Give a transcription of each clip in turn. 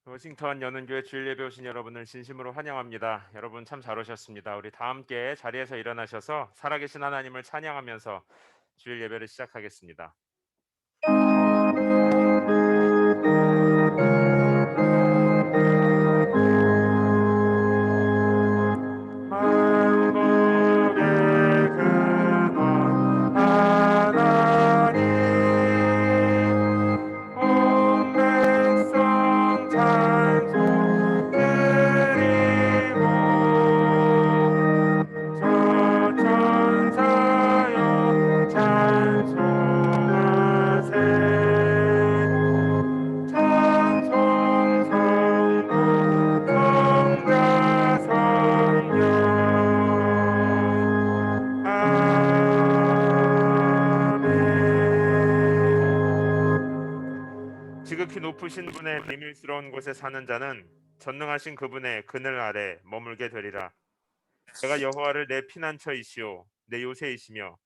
워싱턴 연은교회 주일 예배 오신 여러분을 진심으로 환영합니다. 여러분 참 잘 오셨습니다. 우리 다 함께 자리에서 일어나셔서 살아계신 하나님을 찬양하면서 주일 예배를 시작하겠습니다. 만복의 근원 하나님 온 백성 찬송 드리고 저 천사여 찬송하세 찬송 성부 성자 성령 아멘. 지극히 높으신 분의 비밀스러운 곳에 사는 자는 전능하신 그분의 그늘 아래 머물게 되리라. 내가 여호와를 내 피난처이시오 내 요새이시며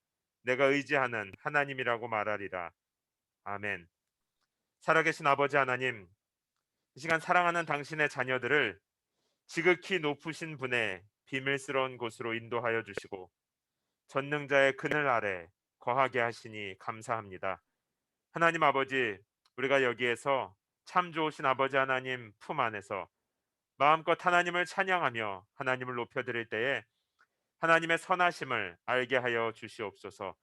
내가 의지하는 하나님이라고 말하리라. 아멘. 살아계신 아버지 하나님, 이 시간 사랑하는 당신의 자녀들을 지극히 높으신 분의 비밀스러운 곳으로 인도하여 주시고 전능자의 그늘 아래 거하게 하시니 감사합니다. 하나님 아버지, 우리가 여기에서 참 좋으신 아버지 하나님 품 안에서 마음껏 하나님을 찬양하며 하나님을 높여드릴 때에 하나님의 선하심을 알게 하여 주시옵소서.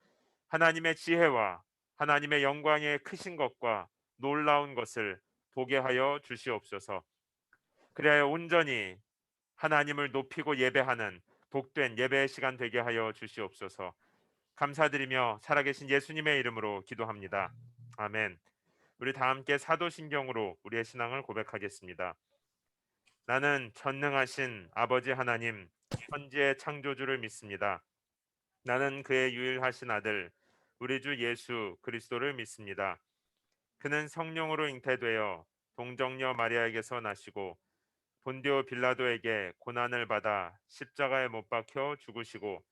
하나님의 지혜와 하나님의 영광의 크신 것과 놀라운 것을 보게 하여 주시옵소서. 그래야 온전히 하나님을 높이고 예배하는 복된 예배의 시간 되게 하여 주시옵소서. 감사드리며 살아계신 예수님의 이름으로 기도합니다. 아멘. 우리 다 함께 사도신경으로 우리의 신앙을 고백하겠습니다. 나는 전능하신 아버지 하나님 천지의 창조주를 믿습니다. 나는 그의 유일하신 아들 우리 주 예수 그리스도를 믿습니다. 그는 성령으로 잉태되어 동정녀 마리아에게서 나시고 본디오 빌라도에게 고난을 받아 십자가에 못 박혀 죽으시고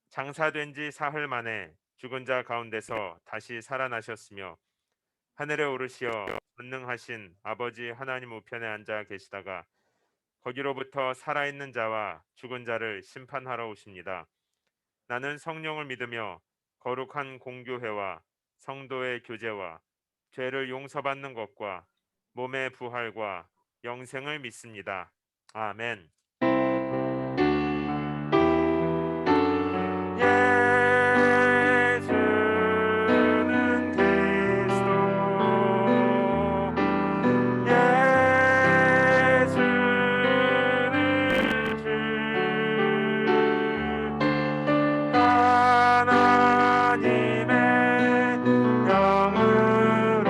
장사된 지 사흘 만에 죽은 자 가운데서 다시 살아나셨으며 하늘에 오르시어 전능하신 아버지 하나님 우편에 앉아 계시다가 거기로부터 살아있는 자와 죽은 자를 심판하러 오십니다. 나는 성령을 믿으며 거룩한 공교회와 성도의 교제와 죄를 용서받는 것과 몸의 부활과 영생을 믿습니다. 아멘. 예수는 그리스도 예수는 주 하나님의 영으로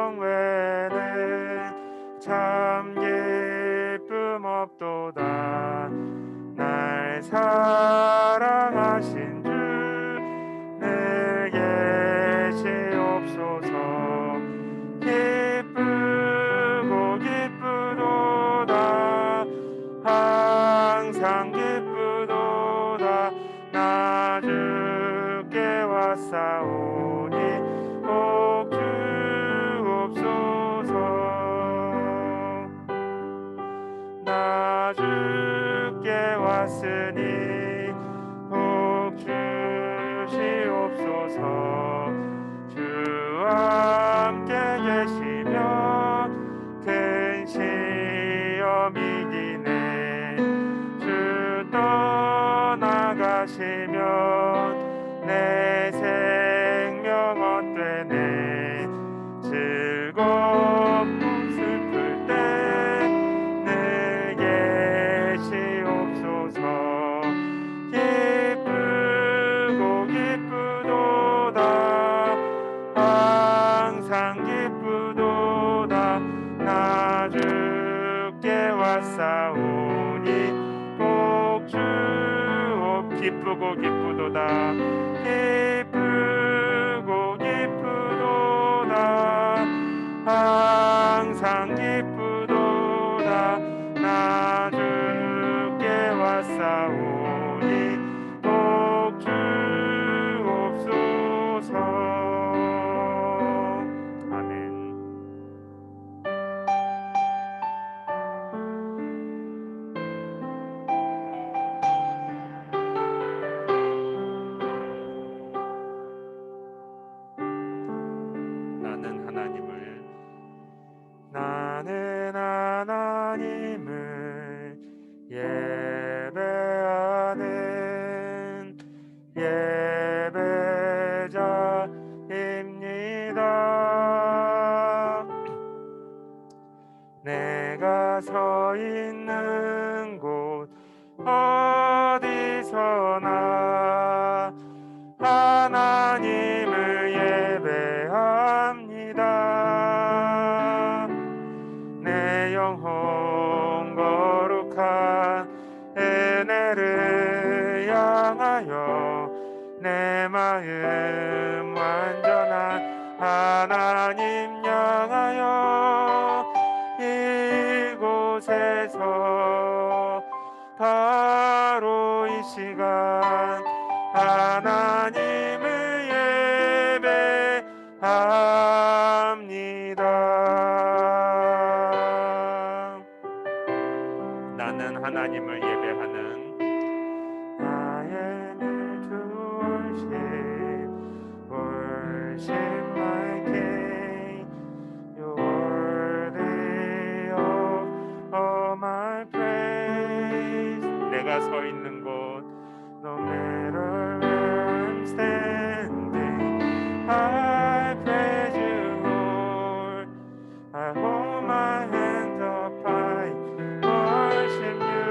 영광 외에는 참 기쁨 없도다. 날 사랑하신 주 늘 계시옵소서. 기쁘고 기쁘도다. 항상 기쁘도다. 나 주께 왔사오니 꼭 주옵소서. 나 주께 왔으니 복 주시옵소서. 주와 함께 계시며 큰 시험이 기네. 주 떠나가시면 내 생명 헛되네. 즐겁고 슬플 때 늘 계시옵소서. 기쁘고 기쁘도다. 항상 기쁘도다. 나 주께 왔사오니 복 주옵. 기쁘고 기쁘도다. 기쁘고 기쁘도다. 항상 기쁘도다. 나 주께 왔사오니 복 주옵소서. 아멘. 나는 하나님을 예배하는 예배자입니다. 내가 서 있는 곳 어디서나 하나님을 예배합니다. 내 영혼 거룩한 은혜를 향하여 내 마음 완전한 하나님 향하여 이곳에서 바로 이 시간 하나님을 예배합니다. 나는 하나님을 예배하는 I am here to worship, worship my King. You're worthy of all my praise. 내가 서 있는 곳 No matter where I'm standing, I praise you, Lord. I hold my hands up high, worship you.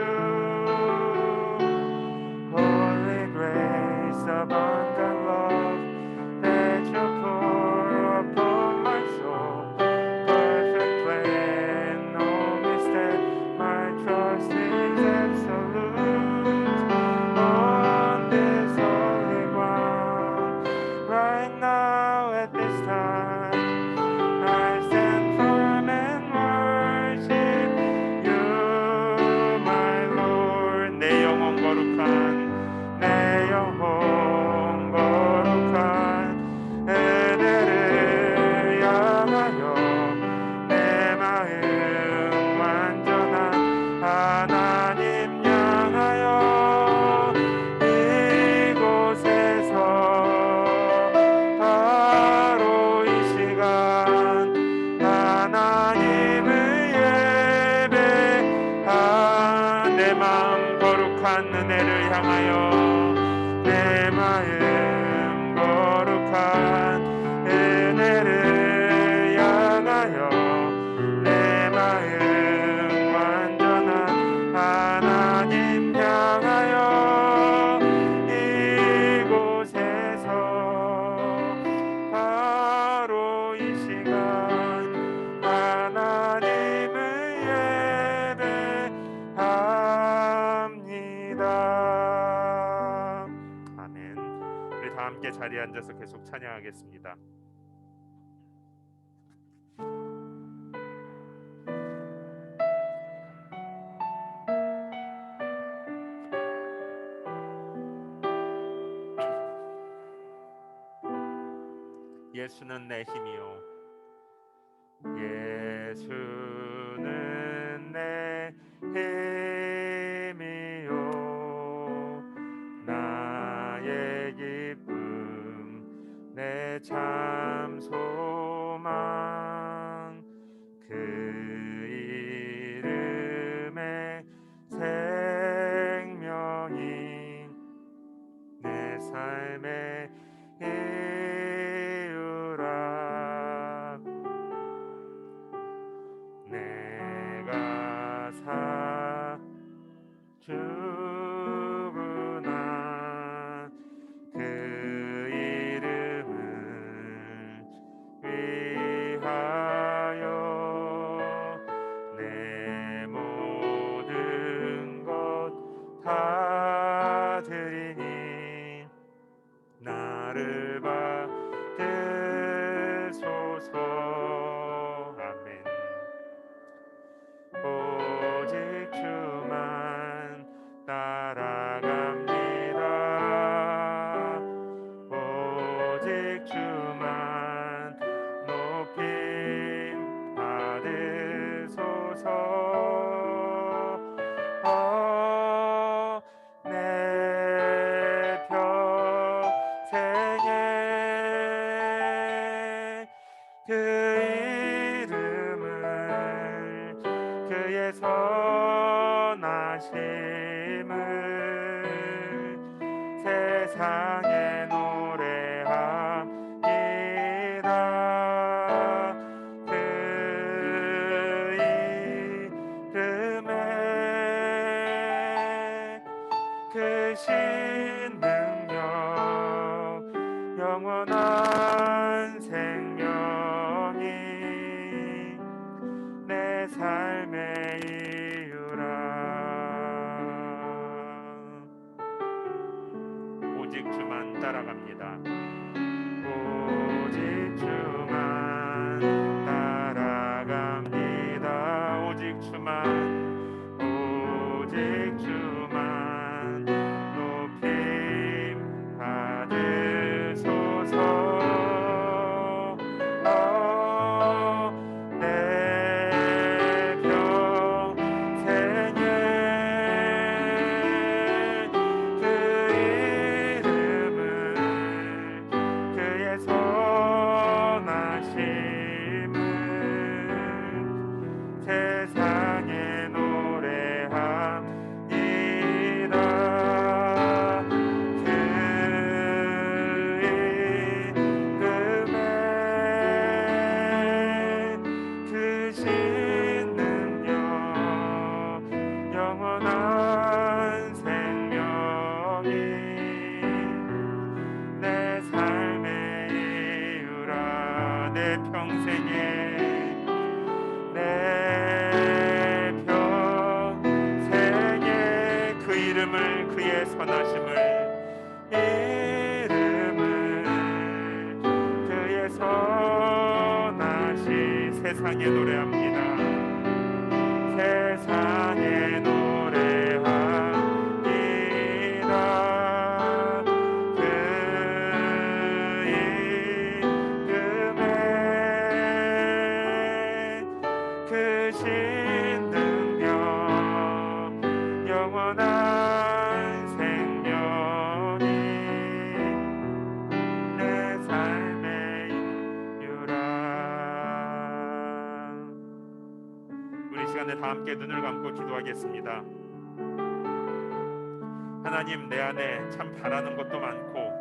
Holy grace, abundant love that you pour upon my soul. Perfect plan, no mistake, my trust is absolute. On this holy ground, right now at this time, I stand firm and worship you, my Lord. 내 영혼 거룩한, 내 영혼 거룩한 은혜를 향하여 내 마음 완전한 하나님 향하여 이곳에서 바로 이 시간 하나님을 예배한 내 마음 거룩한 은혜를 향하여 내 마음 거룩한 은혜를 향하여 내 마음 완전한 하나님 향하여 이곳에서 바로 이 시간 자리에 앉아서 계속 찬양하겠습니다. 예수는 내 힘이요, 예수는 내 힘이요, 나의 기쁨, 내 참 소망, 그 이름의 생명이 내 삶의 이유라. 내가 죽으나 그 이름을 위하여 내 모든 것 다 드리니 나를 받으소서. 아멘. 오직 주만 따라갑니다. 오직 주만 높임 받으소서. 내 평생에 그 이름을, 그의 선하심을 세상에 노래합니다. 그 이름에 크신 능력, 영원한 생명이 내 삶의 이유라. 오직 주만 따라갑니다. 오직 주만 따라갑니다. 오직 주만, 오직 주만 높임 받으소서. 내 평생에 그 이름을, 그의 선하심을 세상에 노래합니다. 그 이름에 크신 능력, 영원한 생명이 내 삶의 이유라. 내 평생에, 내 평생에 그 이름을, 그의 선하심을, 이름을, 그의 선하심 세상에 노래합니다. 세상에 노래합니다. 그 이름에 크신 능력, 영원한 생명이 내 삶의 이유라. 우리 시간에 다 함께 눈을 감고 기도하겠습니다. 하나님, 내 안에 참 바라는 것도 많고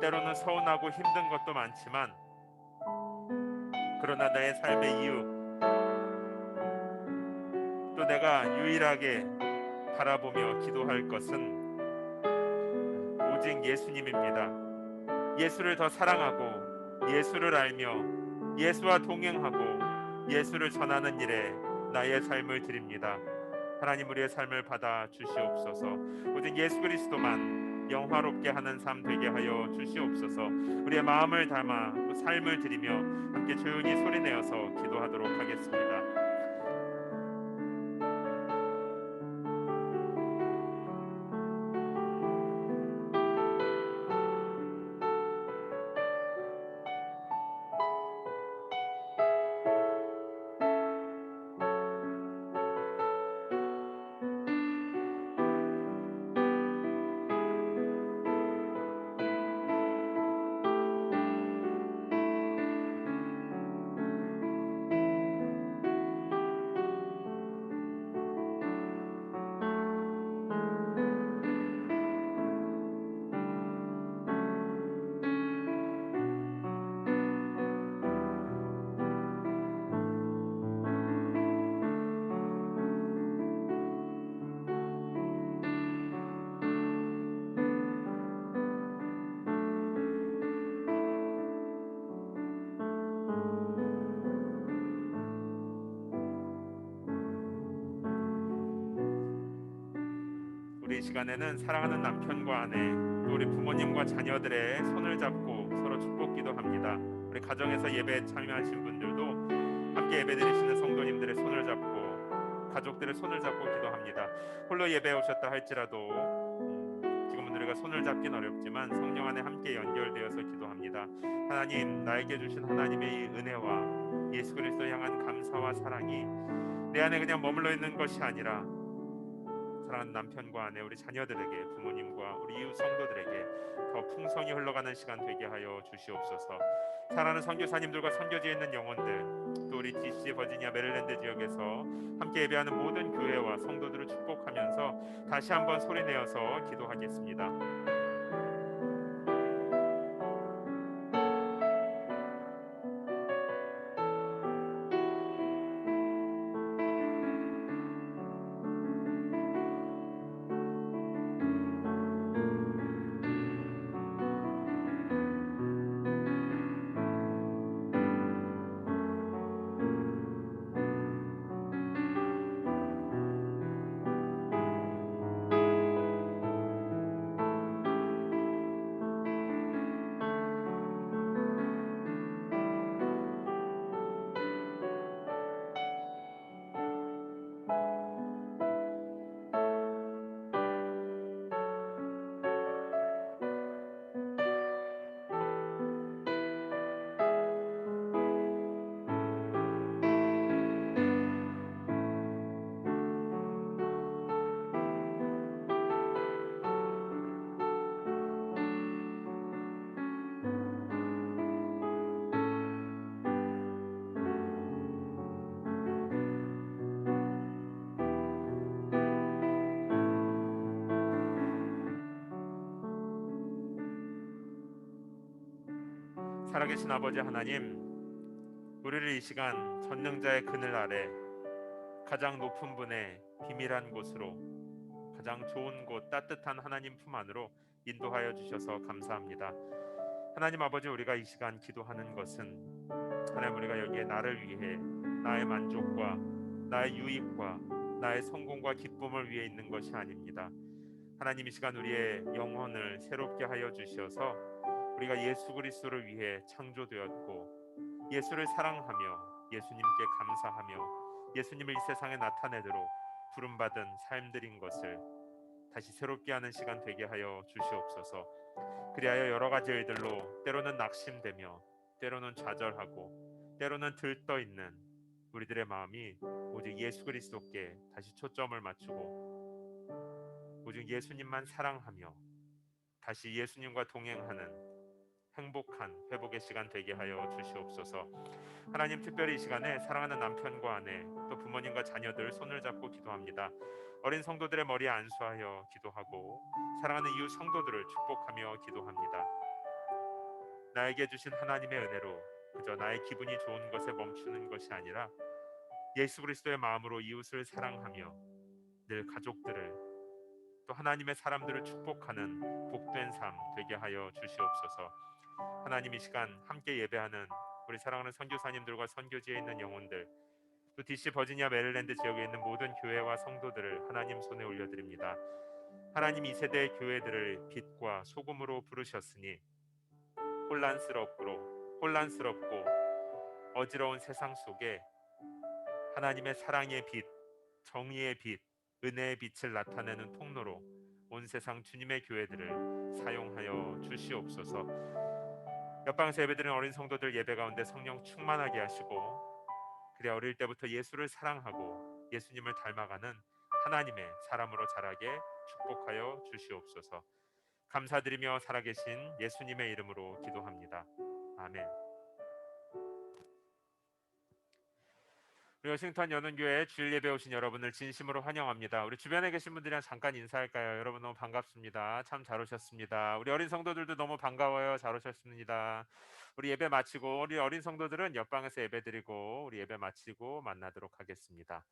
때로는 서운하고 힘든 것도 많지만, 그러나 나의 삶의 이유, 또 내가 유일하게 바라보며 기도할 것은 오직 예수님입니다. 예수를 더 사랑하고 예수를 알며 예수와 동행하고 예수를 전하는 일에 나의 삶을 드립니다. 하나님, 우리의 삶을 받아 주시옵소서. 오직 예수 그리스도만 영화롭게 하는 삶 되게 하여 주시옵소서. 우리의 마음을 담아 또 삶을 드리며 함께 조용히 소리내어서 기도하도록 하겠습니다. 우리 이 시간에는 사랑하는 남편과 아내, 또 우리 부모님과 자녀들의 손을 잡고 서로 축복기도 합니다. 우리 가정에서 예배에 참여하신 분들도 함께 예배드리시는 성도님들의 손을 잡고 가족들의 손을 잡고 기도합니다. 홀로 예배에 오셨다 할지라도 지금은 우리가 손을 잡긴 어렵지만 성령 안에 함께 연결되어서 기도합니다. 하나님, 나에게 주신 하나님의 이 은혜와 예수 그리스도 향한 감사와 사랑이 내 안에 그냥 머물러 있는 것이 아니라 사랑하는 남편과 아내, 우리 자녀들에게, 부모님과 우리 이웃 성도들에게 더 풍성히 흘러가는 시간 되게 하여 주시옵소서. 사랑하는 선교사님들과 선교지에 있는 영혼들, 또 우리 DC 버지니아 메릴랜드 지역에서 함께 예배하는 모든 교회와 성도들을 축복하면서 다시 한번 소리내어서 기도하겠습니다. 살아계신 아버지 하나님, 우리를 이 시간 전능자의 그늘 아래 가장 높은 분의 비밀한 곳으로, 가장 좋은 곳, 따뜻한 하나님 품 안으로 인도하여 주셔서 감사합니다. 하나님 아버지, 우리가 이 시간 기도하는 것은 하나님, 우리가 여기에 나를 위해, 나의 만족과 나의 유익과 나의 성공과 기쁨을 위해 있는 것이 아닙니다. 하나님, 이 시간 우리의 영혼을 새롭게 하여 주셔서 우리가 예수 그리스도를 위해 창조되었고 예수를 사랑하며 예수님께 감사하며 예수님을 이 세상에 나타내도록 부름받은 삶들인 것을 다시 새롭게 하는 시간 되게 하여 주시옵소서. 그리하여 여러 가지 일들로 때로는 낙심되며 때로는 좌절하고 때로는 들떠있는 우리들의 마음이 오직 예수 그리스도께 다시 초점을 맞추고 오직 예수님만 사랑하며 다시 예수님과 동행하는 행복한 회복의 시간 되게 하여 주시옵소서. 하나님, 특별히 이 시간에 사랑하는 남편과 아내, 또 부모님과 자녀들 손을 잡고 기도합니다. 어린 성도들의 머리에 안수하여 기도하고 사랑하는 이웃 성도들을 축복하며 기도합니다. 나에게 주신 하나님의 은혜로 그저 나의 기분이 좋은 것에 멈추는 것이 아니라 예수 그리스도의 마음으로 이웃을 사랑하며 늘 가족들을, 또 하나님의 사람들을 축복하는 복된 삶 되게 하여 주시옵소서. 하나님, 이 시간 함께 예배하는 우리 사랑하는 선교사님들과 선교지에 있는 영혼들, 또 DC 버지니아 메릴랜드 지역에 있는 모든 교회와 성도들을 하나님 손에 올려드립니다. 하나님 이 세대의 교회들을 빛과 소금으로 부르셨으니 혼란스럽고 어지러운 세상 속에 하나님의 사랑의 빛, 정의의 빛, 은혜의 빛을 나타내는 통로로 온 세상 주님의 교회들을 사용하여 주시옵소서. 옆방에서 예배드리는 어린 성도들 예배 가운데 성령 충만하게 하시고, 그래 어릴 때부터 예수를 사랑하고 예수님을 닮아가는 하나님의 사람으로 자라게 축복하여 주시옵소서. 감사드리며 살아계신 예수님의 이름으로 기도합니다. 아멘. 우리 워싱턴 연운교회 주일 예배 오신 여러분을 진심으로 환영합니다. 우리 주변에 계신 분들이랑 잠깐 인사할까요? 여러분 너무 반갑습니다. 참 잘 오셨습니다. 우리 어린 성도들도 너무 반가워요. 잘 오셨습니다. 우리 예배 마치고 우리 어린 성도들은 옆방에서 예배 드리고 우리 예배 마치고 만나도록 하겠습니다.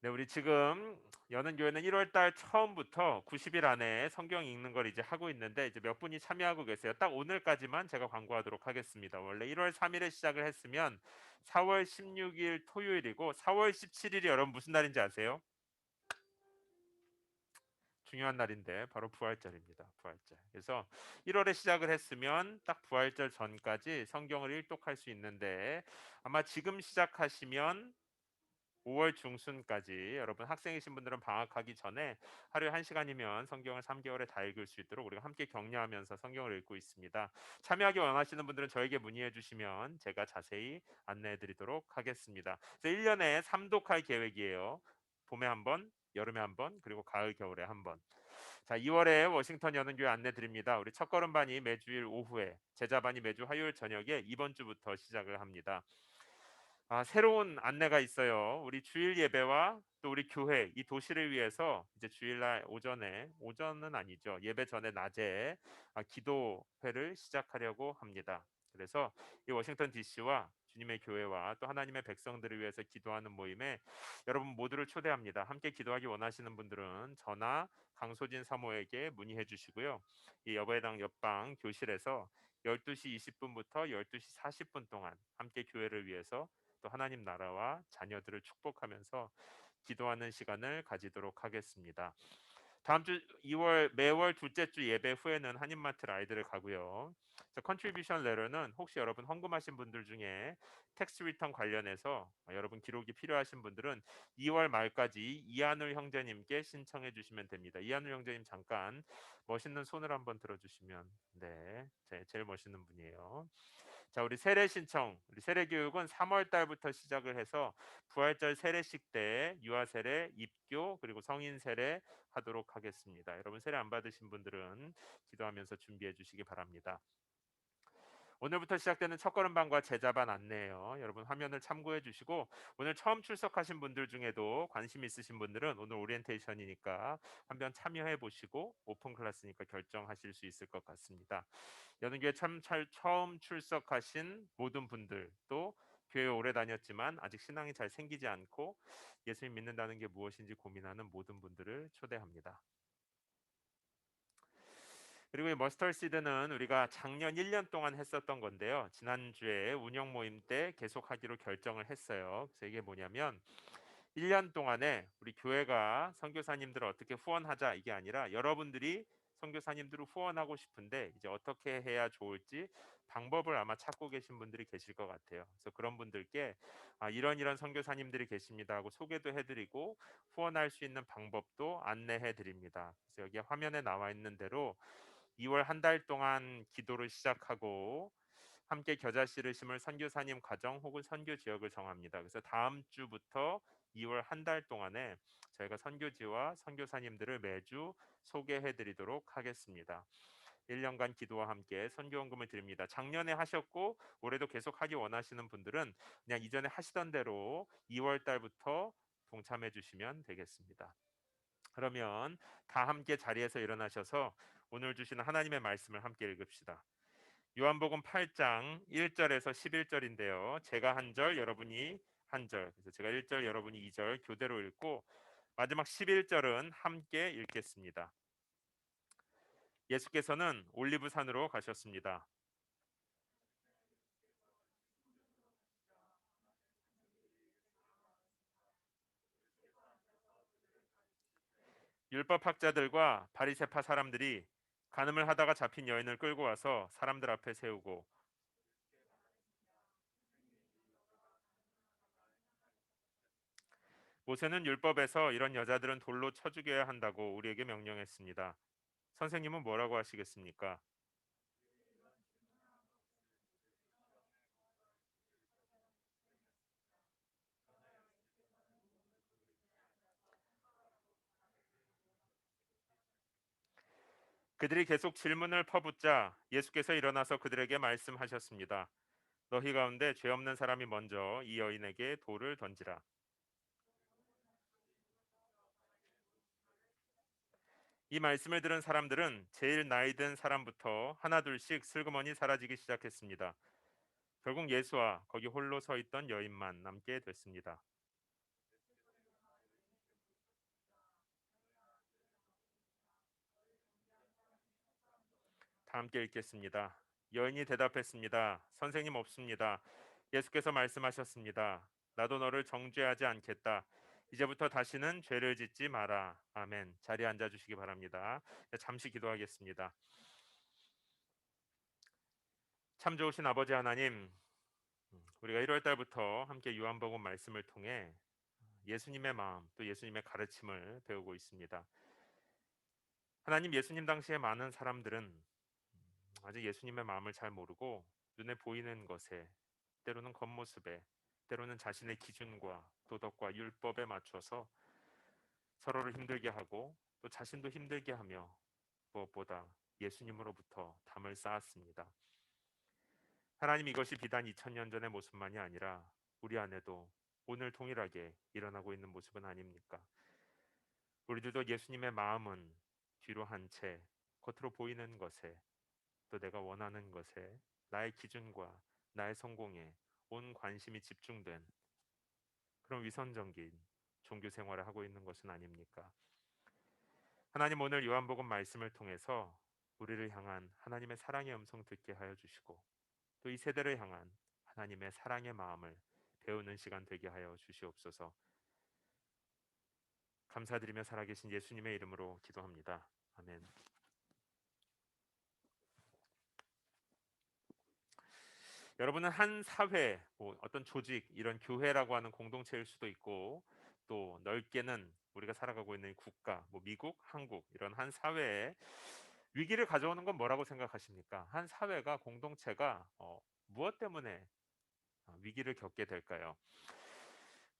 네, 우리 지금 여는 교회는 1월 달 처음부터 90일 안에 성경 읽는 걸 이제 하고 있는데 이제 몇 분이 참여하고 계세요. 딱 오늘까지만 제가 광고하도록 하겠습니다. 원래 1월 3일에 시작을 했으면 4월 16일 토요일이고 4월 17일이 여러분 무슨 날인지 아세요? 중요한 날인데 바로 부활절입니다. 부활절. 그래서 1월에 시작을 했으면 딱 부활절 전까지 성경을 일독할 수 있는데 아마 지금 시작하시면 5월 중순까지 여러분 학생이신 분들은 방학하기 전에 하루에 1시간이면 성경을 3개월에 다 읽을 수 있도록 우리가 함께 격려하면서 성경을 읽고 있습니다. 참여하기 원하시는 분들은 저에게 문의해 주시면 제가 자세히 안내해 드리도록 하겠습니다. 그래서 1년에 3독할 계획이에요. 봄에 한 번, 여름에 한 번, 그리고 가을 겨울에 한 번. 자, 2월에 워싱턴 연은교회 안내 드립니다. 우리 첫걸음반이 매주일 오후에, 제자반이 매주 화요일 저녁에 이번 주부터 시작을 합니다. 새로운 안내가 있어요. 우리 주일 예배와 또 우리 교회 이 도시를 위해서 이제 주일날 오전은 아니죠. 예배 전에 낮에 기도회를 시작하려고 합니다. 그래서 이 워싱턴 DC와 주님의 교회와 또 하나님의 백성들을 위해서 기도하는 모임에 여러분 모두를 초대합니다. 함께 기도하기 원하시는 분들은 저나 강소진 사모에게 문의해 주시고요. 이 여배당 옆방 교실에서 12시 20분부터 12시 40분 동안 함께 교회를 위해서 또 하나님 나라와 자녀들을 축복하면서 기도하는 시간을 가지도록 하겠습니다. 다음 주 2월 매월 둘째 주 예배 후에는 한인마트 라이드를 가고요. 컨트리뷰션 레터는 혹시 여러분 헌금하신 분들 중에 텍스 리턴 관련해서 여러분 기록이 필요하신 분들은 2월 말까지 이한울 형제님께 신청해 주시면 됩니다. 이한울 형제님 잠깐 멋있는 손을 한번 들어주시면 네, 제일 멋있는 분이에요. 자, 우리 세례 신청, 우리 세례 교육은 3월 달부터 시작을 해서 부활절 세례식 때 유아 세례, 입교 그리고 성인 세례 하도록 하겠습니다. 여러분 세례 안 받으신 분들은 기도하면서 준비해 주시기 바랍니다. 오늘부터 시작되는 첫걸음반과 제자반 안내예요. 여러분 화면을 참고해 주시고 오늘 처음 출석하신 분들 중에도 관심 있으신 분들은 오늘 오리엔테이션이니까 한번 참여해 보시고 오픈 클래스니까 결정하실 수 있을 것 같습니다. 여는교회 처음 출석하신 모든 분들 또 교회 오래 다녔지만 아직 신앙이 잘 생기지 않고 예수님 믿는다는 게 무엇인지 고민하는 모든 분들을 초대합니다. 그리고 이 머스터드 시드는 우리가 작년 1년 동안 했었던 건데요. 지난주에 운영 모임 때 계속하기로 결정을 했어요. 그래서 이게 뭐냐면 1년 동안에 우리 교회가 선교사님들을 어떻게 후원하자 이게 아니라 여러분들이 선교사님들을 후원하고 싶은데 이제 어떻게 해야 좋을지 방법을 아마 찾고 계신 분들이 계실 것 같아요. 그래서 그런 분들께 이런 선교사님들이 계십니다 하고 소개도 해드리고 후원할 수 있는 방법도 안내해 드립니다. 그래서 여기 화면에 나와 있는 대로 2월 한 달 동안 기도를 시작하고 함께 겨자씨를 심을 선교사님 가정 혹은 선교 지역을 정합니다. 그래서 다음 주부터 2월 한 달 동안에 저희가 선교지와 선교사님들을 매주 소개해 드리도록 하겠습니다. 1년간 기도와 함께 선교원금을 드립니다. 작년에 하셨고 올해도 계속 하기 원하시는 분들은 그냥 이전에 하시던 대로 2월 달부터 동참해 주시면 되겠습니다. 그러면 다 함께 자리에서 일어나셔서 오늘 주시는 하나님의 말씀을 함께 읽읍시다. 요한복음 8장 1절에서 11절인데요. 제가 한 절, 여러분이 한 절. 그래서 제가 1절, 여러분이 2절 교대로 읽고 마지막 11절은 함께 읽겠습니다. 예수께서는 올리브산으로 가셨습니다. 율법 학자들과 바리새파 사람들이 간음을 하다가 잡힌 여인을 끌고 와서 사람들 앞에 세우고 모세는 율법에서 이런 여자들은 돌로 쳐 죽여야 한다고 우리에게 명령했습니다. 선생님은 뭐라고 하시겠습니까? 그들이 계속 질문을 퍼붓자 예수께서 일어나서 그들에게 말씀하셨습니다. 너희 가운데 죄 없는 사람이 먼저 이 여인에게 돌을 던지라. 이 말씀을 들은 사람들은 제일 나이 든 사람부터 하나둘씩 슬그머니 사라지기 시작했습니다. 결국 예수와 거기 홀로 서 있던 여인만 남게 됐습니다. 다 함께 읽겠습니다. 여인이 대답했습니다. 선생님 없습니다. 예수께서 말씀하셨습니다. 나도 너를 정죄하지 않겠다. 이제부터 다시는 죄를 짓지 마라. 아멘. 자리에 앉아 주시기 바랍니다. 잠시 기도하겠습니다. 참 좋으신 아버지 하나님, 우리가 1월 달부터 함께 요한복음 말씀을 통해 예수님의 마음 또 예수님의 가르침을 배우고 있습니다. 하나님, 예수님 당시에 많은 사람들은 아직 예수님의 마음을 잘 모르고 눈에 보이는 것에 때로는 겉모습에 때로는 자신의 기준과 도덕과 율법에 맞춰서 서로를 힘들게 하고 또 자신도 힘들게 하며 무엇보다 예수님으로부터 담을 쌓았습니다. 하나님, 이것이 비단 2000년 전의 모습만이 아니라 우리 안에도 오늘 동일하게 일어나고 있는 모습은 아닙니까? 우리들도 예수님의 마음은 뒤로 한 채 겉으로 보이는 것에 또 내가 원하는 것에 나의 기준과 나의 성공에 온 관심이 집중된 그런 위선적인 종교 생활을 하고 있는 것은 아닙니까? 하나님, 오늘 요한복음 말씀을 통해서 우리를 향한 하나님의 사랑의 음성 듣게 하여 주시고 또 이 세대를 향한 하나님의 사랑의 마음을 배우는 시간 되게 하여 주시옵소서. 감사드리며 살아계신 예수님의 이름으로 기도합니다. 아멘. 여러분은 한 사회, 뭐 어떤 조직, 이런 교회라고 하는 공동체일 수도 있고 또 넓게는 우리가 살아가고 있는 국가, 뭐 미국, 한국 이런 한 사회에 위기를 가져오는 건 뭐라고 생각하십니까? 한 사회가 공동체가 무엇 때문에 위기를 겪게 될까요?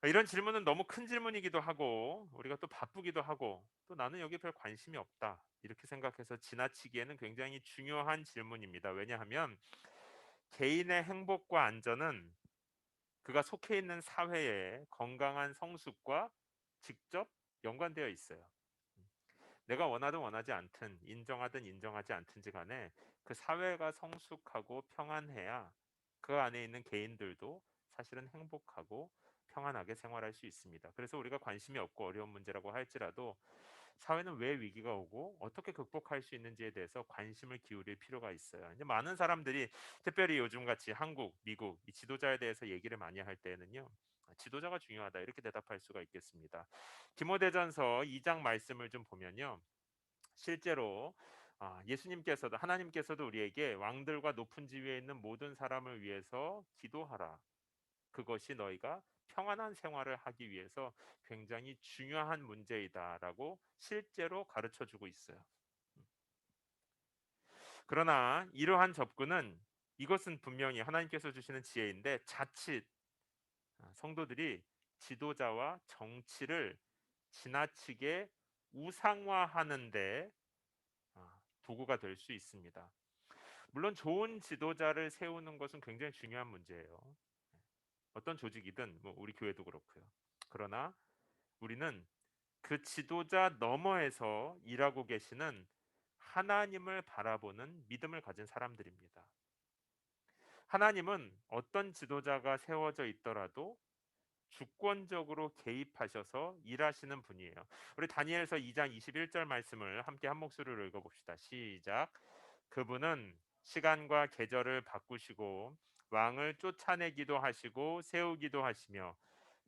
이런 질문은 너무 큰 질문이기도 하고 우리가 또 바쁘기도 하고 또 나는 여기 별 관심이 없다 이렇게 생각해서 지나치기에는 굉장히 중요한 질문입니다. 왜냐하면 개인의 행복과 안전은 그가 속해 있는 사회의 건강한 성숙과 직접 연관되어 있어요. 내가 원하든 원하지 않든 인정하든 인정하지 않든지 간에 그 사회가 성숙하고 평안해야 그 안에 있는 개인들도 사실은 행복하고 평안하게 생활할 수 있습니다. 그래서 우리가 관심이 없고 어려운 문제라고 할지라도 사회는 왜 위기가 오고 어떻게 극복할 수 있는지에 대해서 관심을 기울일 필요가 있어요. 이제 많은 사람들이 특별히 요즘 같이 한국, 미국 이 지도자에 대해서 얘기를 많이 할 때는요. 지도자가 중요하다 이렇게 대답할 수가 있겠습니다. 디모데전서 2장 말씀을 좀 보면요. 실제로 예수님께서도 하나님께서도 우리에게 왕들과 높은 지위에 있는 모든 사람을 위해서 기도하라. 그것이 너희가 평안한 생활을 하기 위해서 굉장히 중요한 문제이다라고 실제로 가르쳐 주고 있어요. 그러나 이러한 접근은 이것은 분명히 하나님께서 주시는 지혜인데 자칫 성도들이 지도자와 정치를 지나치게 우상화하는데 도구가 될 수 있습니다. 물론 좋은 지도자를 세우는 것은 굉장히 중요한 문제예요. 어떤 조직이든 뭐 우리 교회도 그렇고요. 그러나 우리는 그 지도자 너머에서 일하고 계시는 하나님을 바라보는 믿음을 가진 사람들입니다. 하나님은 어떤 지도자가 세워져 있더라도 주권적으로 개입하셔서 일하시는 분이에요. 우리 다니엘서 2장 21절 말씀을 함께 한 목소리로 읽어봅시다. 시작. 그분은 시간과 계절을 바꾸시고 왕을 쫓아내기도 하시고 세우기도 하시며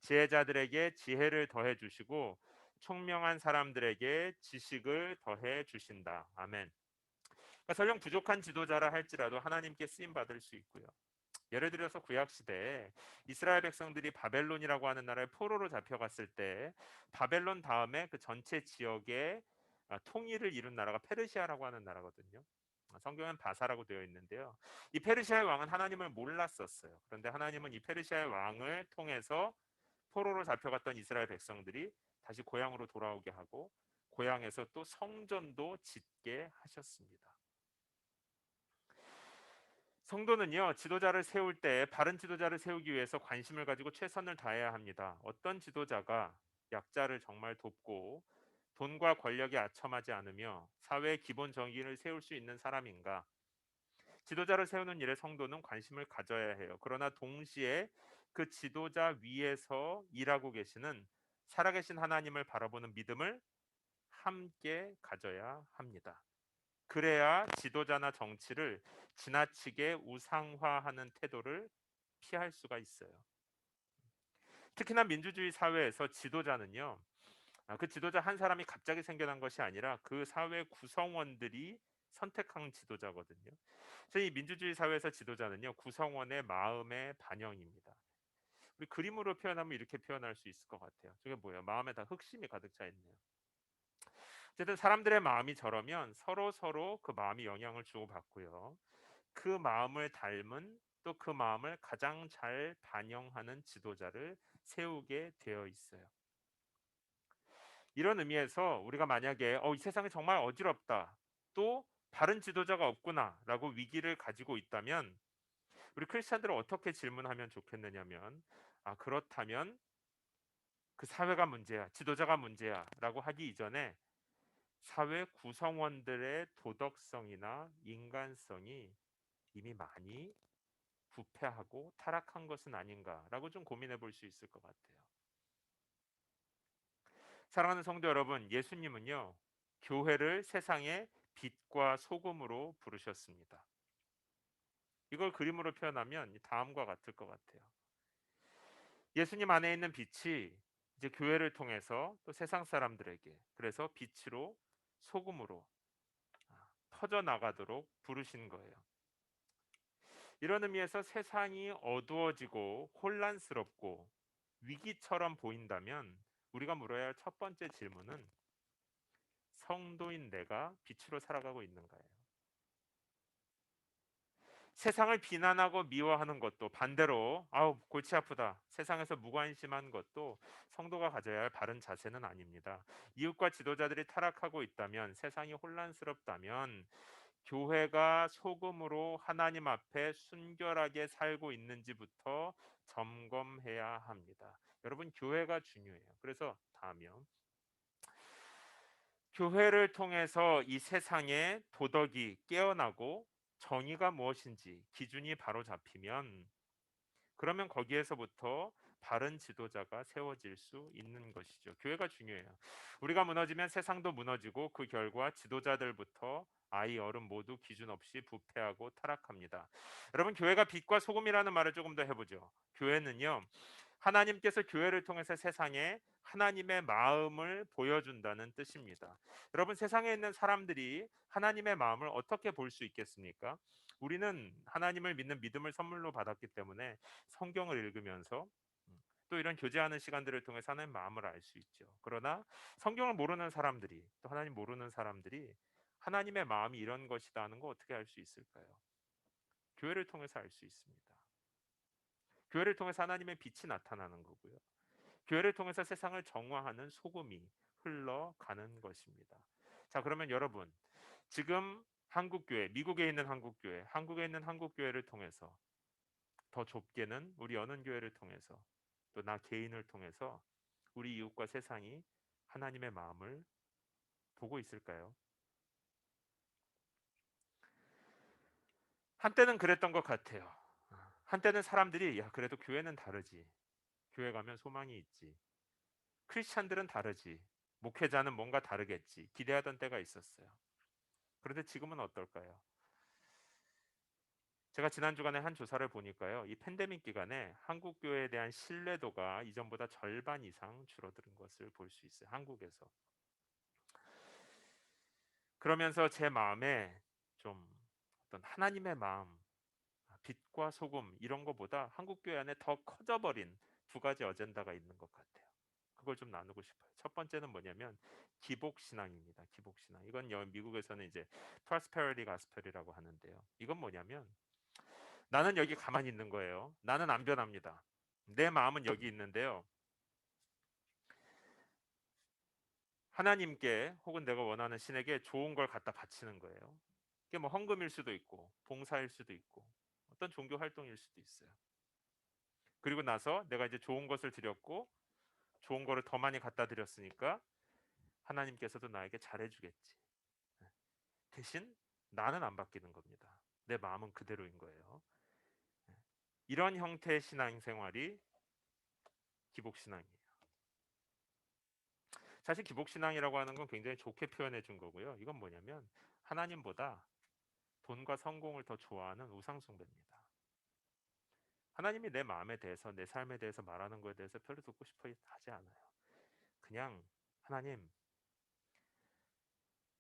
지혜자들에게 지혜를 더해 주시고 총명한 사람들에게 지식을 더해 주신다. 아멘. 그러니까 설령 부족한 지도자라 할지라도 하나님께 쓰임 받을 수 있고요. 예를 들어서 구약 시대에 이스라엘 백성들이 바벨론이라고 하는 나라에 포로로 잡혀갔을 때 바벨론 다음에 그 전체 지역의 통일을 이룬 나라가 페르시아라고 하는 나라거든요. 성경엔 바사라고 되어 있는데요. 이 페르시아의 왕은 하나님을 몰랐었어요. 그런데 하나님은 이 페르시아의 왕을 통해서 포로로 잡혀갔던 이스라엘 백성들이 다시 고향으로 돌아오게 하고 고향에서 또 성전도 짓게 하셨습니다. 성도는요, 지도자를 세울 때 바른 지도자를 세우기 위해서 관심을 가지고 최선을 다해야 합니다. 어떤 지도자가 약자를 정말 돕고 돈과 권력에 아첨하지 않으며 사회의 기본 정의를 세울 수 있는 사람인가? 지도자를 세우는 일에 성도는 관심을 가져야 해요. 그러나 동시에 그 지도자 위에서 일하고 계시는 살아계신 하나님을 바라보는 믿음을 함께 가져야 합니다. 그래야 지도자나 정치를 지나치게 우상화하는 태도를 피할 수가 있어요. 특히나 민주주의 사회에서 지도자는요, 그 지도자 한 사람이 갑자기 생겨난 것이 아니라 그 사회 구성원들이 선택한 지도자거든요. 그래서 이 민주주의 사회에서 지도자는요, 구성원의 마음의 반영입니다. 우리 그림으로 표현하면 이렇게 표현할 수 있을 것 같아요. 저게 뭐예요? 마음에 다 흑심이 가득 차 있네요. 어쨌든 사람들의 마음이 저러면 서로 그 마음이 영향을 주고받고요. 그 마음을 닮은 또 그 마음을 가장 잘 반영하는 지도자를 세우게 되어 있어요. 이런 의미에서 우리가 만약에 이 세상이 정말 어지럽다. 또 바른 지도자가 없구나라고 위기를 가지고 있다면 우리 크리스찬들은 어떻게 질문하면 좋겠느냐면 그렇다면 그 사회가 문제야. 지도자가 문제야라고 하기 이전에 사회 구성원들의 도덕성이나 인간성이 이미 많이 부패하고 타락한 것은 아닌가라고 좀 고민해 볼 수 있을 것 같아요. 사랑하는 성도 여러분, 예수님은요, 교회를 세상의 빛과 소금으로 부르셨습니다. 이걸 그림으로 표현하면 다음과 같을 것 같아요. 예수님 안에 있는 빛이 이제 교회를 통해서 또 세상 사람들에게 그래서 빛으로 소금으로 퍼져 나가도록 부르신 거예요. 이런 의미에서 세상이 어두워지고 혼란스럽고 위기처럼 보인다면 우리가 물어야 할 첫 번째 질문은 성도인 내가 빛으로 살아가고 있는가요? 세상을 비난하고 미워하는 것도 반대로 골치 아프다. 세상에서 무관심한 것도 성도가 가져야 할 바른 자세는 아닙니다. 이웃과 지도자들이 타락하고 있다면 세상이 혼란스럽다면 교회가 소금으로 하나님 앞에 순결하게 살고 있는지부터 점검해야 합니다. 여러분 교회가 중요해요. 그래서 다음이요. 교회를 통해서 이 세상에 도덕이 깨어나고 정의가 무엇인지 기준이 바로 잡히면 그러면 거기에서부터 바른 지도자가 세워질 수 있는 것이죠. 교회가 중요해요. 우리가 무너지면 세상도 무너지고 그 결과 지도자들부터 아이 어른 모두 기준 없이 부패하고 타락합니다. 여러분 교회가 빛과 소금이라는 말을 조금 더 해보죠. 교회는요. 하나님께서 교회를 통해서 세상에 하나님의 마음을 보여준다는 뜻입니다. 여러분 세상에 있는 사람들이 하나님의 마음을 어떻게 볼 수 있겠습니까? 우리는 하나님을 믿는 믿음을 선물로 받았기 때문에 성경을 읽으면서 또 이런 교제하는 시간들을 통해 하나님의 마음을 알 수 있죠. 그러나 성경을 모르는 사람들이 또 하나님 모르는 사람들이 하나님의 마음이 이런 것이다 하는 거 어떻게 알 수 있을까요? 교회를 통해서 알 수 있습니다. 교회를 통해서 하나님의 빛이 나타나는 거고요. 교회를 통해서 세상을 정화하는 소금이 흘러가는 것입니다. 자, 그러면 여러분, 지금 한국교회, 미국에 있는 한국교회, 한국에 있는 한국교회를 통해서 더 좁게는 우리 연은교회를 통해서 또 나 개인을 통해서 우리 이웃과 세상이 하나님의 마음을 보고 있을까요? 한때는 그랬던 것 같아요. 한때는 사람들이 그래도 교회는 다르지. 교회 가면 소망이 있지. 크리스찬들은 다르지. 목회자는 뭔가 다르겠지. 기대하던 때가 있었어요. 그런데 지금은 어떨까요? 제가 지난 주간에 한 조사를 보니까요. 이 팬데믹 기간에 한국 교회에 대한 신뢰도가 이전보다 절반 이상 줄어든 것을 볼 수 있어요. 한국에서. 그러면서 제 마음에 좀 어떤 하나님의 마음, 빛과 소금 이런 거보다 한국 교회 안에 더 커져버린 두 가지 어젠다가 있는 것 같아요. 그걸 좀 나누고 싶어요. 첫 번째는 뭐냐면 기복 신앙입니다. 기복 신앙. 이건 미국에서는 이제 prosperity gospel이라고 하는데요. 이건 뭐냐면 나는 여기 가만히 있는 거예요. 나는 안 변합니다. 내 마음은 여기 있는데요. 하나님께 혹은 내가 원하는 신에게 좋은 걸 갖다 바치는 거예요. 이게 뭐 헌금일 수도 있고 봉사일 수도 있고 어떤 종교 활동일 수도 있어요. 그리고 나서 내가 이제 좋은 것을 드렸고 좋은 거를 더 많이 갖다 드렸으니까 하나님께서도 나에게 잘해주겠지. 대신 나는 안 바뀌는 겁니다. 내 마음은 그대로인 거예요. 이런 형태의 신앙생활이 기복신앙이에요. 사실 기복신앙이라고 하는 건 굉장히 좋게 표현해 준 거고요. 이건 뭐냐면 하나님보다 돈과 성공을 더 좋아하는 우상숭배입니다. 하나님이 내 마음에 대해서 내 삶에 대해서 말하는 거에 대해서 별로 듣고 싶어 하지 않아요. 그냥 하나님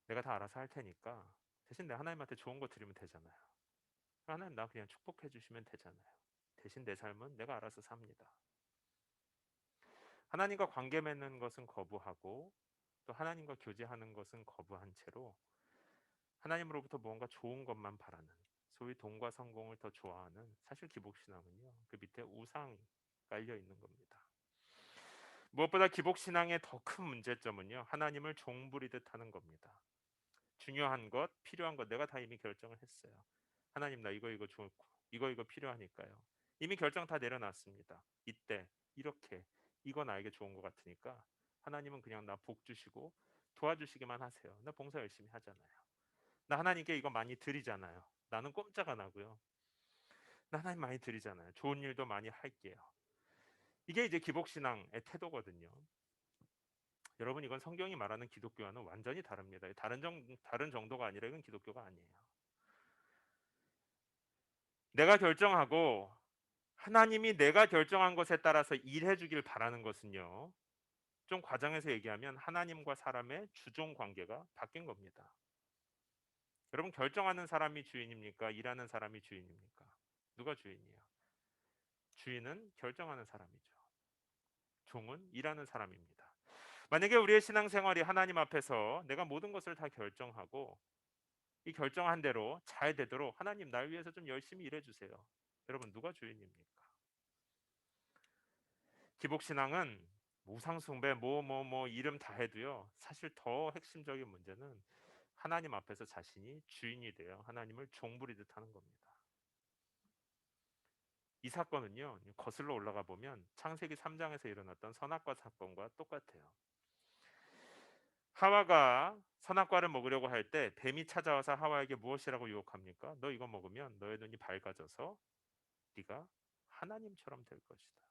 내가 다 알아서 할 테니까 대신 내 하나님한테 좋은 거 드리면 되잖아요. 하나님 나 그냥 축복해 주시면 되잖아요. 대신 내 삶은 내가 알아서 삽니다. 하나님과 관계 맺는 것은 거부하고 또 하나님과 교제하는 것은 거부한 채로 하나님으로부터 무언가 좋은 것만 바라는 소위 돈과 성공을 더 좋아하는 사실 기복신앙은요. 그 밑에 우상이 깔려 있는 겁니다. 무엇보다 기복신앙의 더 큰 문제점은요. 하나님을 종부리듯 하는 겁니다. 중요한 것, 필요한 것 내가 다 이미 결정을 했어요. 하나님 나 이거 좋고 이거 필요하니까요. 이미 결정 다 내려놨습니다. 이때 이렇게 이거 나에게 좋은 것 같으니까 하나님은 그냥 나 복 주시고 도와주시기만 하세요. 나 봉사 열심히 하잖아요. 나 하나님께 이거 많이 드리잖아요. 나는 꼼짝 안 하고요. 나 하나님 많이 드리잖아요. 좋은 일도 많이 할게요. 이게 이제 기복신앙의 태도거든요. 여러분 이건 성경이 말하는 기독교와는 완전히 다릅니다. 다른 정도가 아니라 이건 기독교가 아니에요. 내가 결정하고 하나님이 내가 결정한 것에 따라서 일해 주길 바라는 것은요. 좀 과장해서 얘기하면 하나님과 사람의 주종 관계가 바뀐 겁니다. 여러분 결정하는 사람이 주인입니까? 일하는 사람이 주인입니까? 누가 주인이에요? 주인은 결정하는 사람이죠. 종은 일하는 사람입니다. 만약에 우리의 신앙생활이 하나님 앞에서 내가 모든 것을 다 결정하고 이 결정한 대로 잘 되도록 하나님 날 위해서 좀 열심히 일해 주세요. 여러분 누가 주인입니까? 기복신앙은 우상숭배 뭐 이름 다 해도요. 사실 더 핵심적인 문제는 하나님 앞에서 자신이 주인이 되어 하나님을 종부리듯 하는 겁니다. 이 사건은요. 거슬러 올라가 보면 창세기 3장에서 일어났던 선악과 사건과 똑같아요. 하와가 선악과를 먹으려고 할 때 뱀이 찾아와서 하와에게 무엇이라고 유혹합니까? 너 이거 먹으면 너의 눈이 밝아져서 네가 하나님처럼 될 것이다.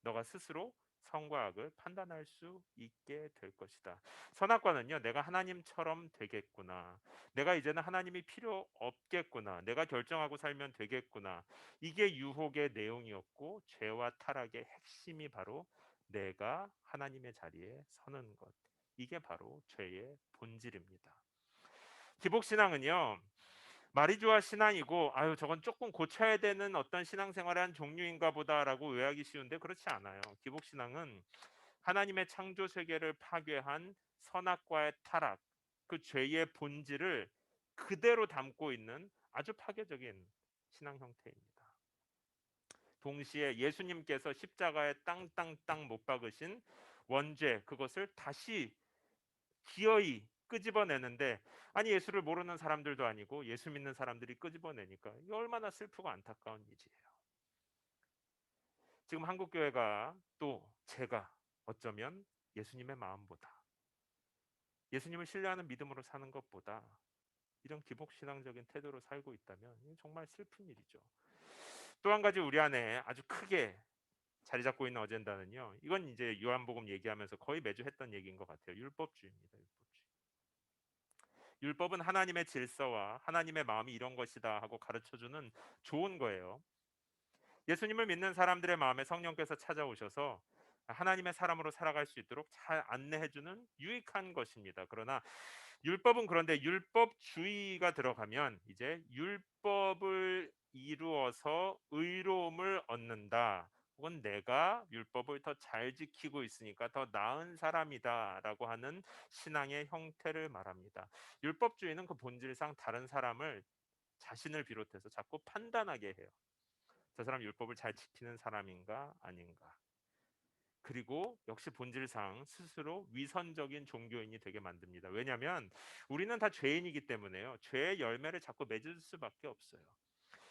너가 스스로 선과 악을 판단할 수 있게 될 것이다. 선악과는요, 내가 하나님처럼 되겠구나. 내가 이제는 하나님이 필요 없겠구나. 내가 결정하고 살면 되겠구나. 이게 유혹의 내용이었고, 죄와 타락의 핵심이 바로 내가 하나님의 자리에 서는 것. 이게 바로 죄의 본질입니다. 기복신앙은요, 말이 좋아 신앙이고 아유 저건 조금 고쳐야 되는 어떤 신앙생활의 한 종류인가 보다라고 의하기 쉬운데 그렇지 않아요. 기복신앙은 하나님의 창조 세계를 파괴한 선악과의 타락, 그 죄의 본질을 그대로 담고 있는 아주 파괴적인 신앙 형태입니다. 동시에 예수님께서 십자가에 땅땅땅 못 박으신 원죄 그것을 다시 기어이 끄집어내는데 아니 예수를 모르는 사람들도 아니고 예수 믿는 사람들이 끄집어내니까 이게 얼마나 슬프고 안타까운 일이에요. 지금 한국 교회가 또 제가 어쩌면 예수님의 마음보다 예수님을 신뢰하는 믿음으로 사는 것보다 이런 기복신앙적인 태도로 살고 있다면 이건 정말 슬픈 일이죠. 또 한 가지 우리 안에 아주 크게 자리 잡고 있는 어젠다는요. 이건 이제 요한복음 얘기하면서 거의 매주 했던 얘기인 것 같아요. 율법주의입니다. 율법주의. 율법은 하나님의 질서와 하나님의 마음이 이런 것이다 하고 가르쳐주는 좋은 거예요. 예수님을 믿는 사람들의 마음에 성령께서 찾아오셔서 하나님의 사람으로 살아갈 수 있도록 잘 안내해주는 유익한 것입니다. 그러나 율법은 그런데 율법주의가 들어가면 이제 율법을 이루어서 의로움을 얻는다. 혹은 내가 율법을 더 잘 지키고 있으니까 더 나은 사람이다라고 하는 신앙의 형태를 말합니다. 율법주의는 그 본질상 다른 사람을 자신을 비롯해서 자꾸 판단하게 해요. 저 사람 율법을 잘 지키는 사람인가 아닌가. 그리고 역시 본질상 스스로 위선적인 종교인이 되게 만듭니다. 왜냐하면 우리는 다 죄인이기 때문에요. 죄의 열매를 자꾸 맺을 수밖에 없어요.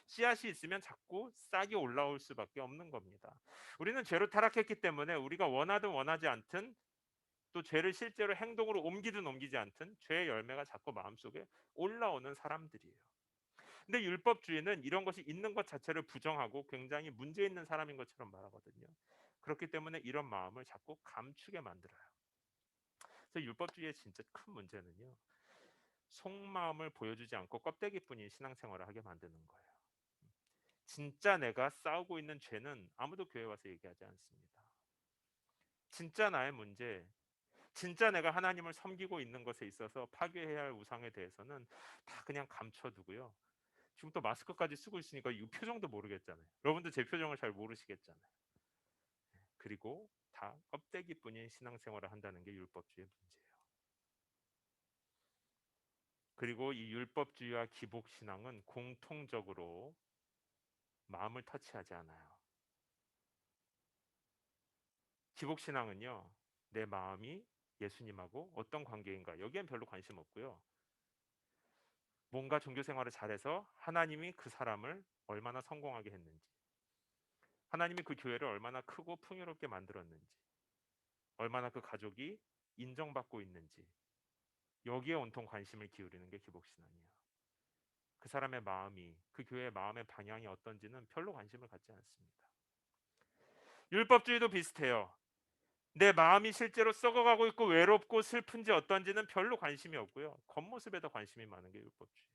씨앗이 있으면 자꾸 싹이 올라올 수밖에 없는 겁니다. 우리는 죄로 타락했기 때문에 우리가 원하든 원하지 않든 또 죄를 실제로 행동으로 옮기든 옮기지 않든 죄의 열매가 자꾸 마음속에 올라오는 사람들이에요. 근데 율법주의는 이런 것이 있는 것 자체를 부정하고 굉장히 문제 있는 사람인 것처럼 말하거든요. 그렇기 때문에 이런 마음을 자꾸 감추게 만들어요. 그래서 율법주의의 진짜 큰 문제는요. 속마음을 보여주지 않고 껍데기뿐인 신앙생활을 하게 만드는 거예요. 진짜 내가 싸우고 있는 죄는 아무도 교회 와서 얘기하지 않습니다. 진짜 나의 문제, 진짜 내가 하나님을 섬기고 있는 것에 있어서 파괴해야 할 우상에 대해서는 다 그냥 감춰두고요. 지금 또 마스크까지 쓰고 있으니까 이 표정도 모르겠잖아요. 여러분도 제 표정을 잘 모르시겠잖아요. 그리고 다 껍데기뿐인 신앙생활을 한다는 게 율법주의의 문제예요. 그리고 이 율법주의와 기복신앙은 공통적으로 마음을 터치하지 않아요. 기복신앙은요, 내 마음이 예수님하고 어떤 관계인가 여기엔 별로 관심 없고요. 뭔가 종교 생활을 잘해서 하나님이 그 사람을 얼마나 성공하게 했는지, 하나님이 그 교회를 얼마나 크고 풍요롭게 만들었는지, 얼마나 그 가족이 인정받고 있는지 여기에 온통 관심을 기울이는 게 기복신앙이에요. 그 사람의 마음이 그 교회의 마음의 방향이 어떤지는 별로 관심을 갖지 않습니다. 율법주의도 비슷해요. 내 마음이 실제로 썩어가고 있고 외롭고 슬픈지 어떤지는 별로 관심이 없고요. 겉모습에 더 관심이 많은 게 율법주의예요.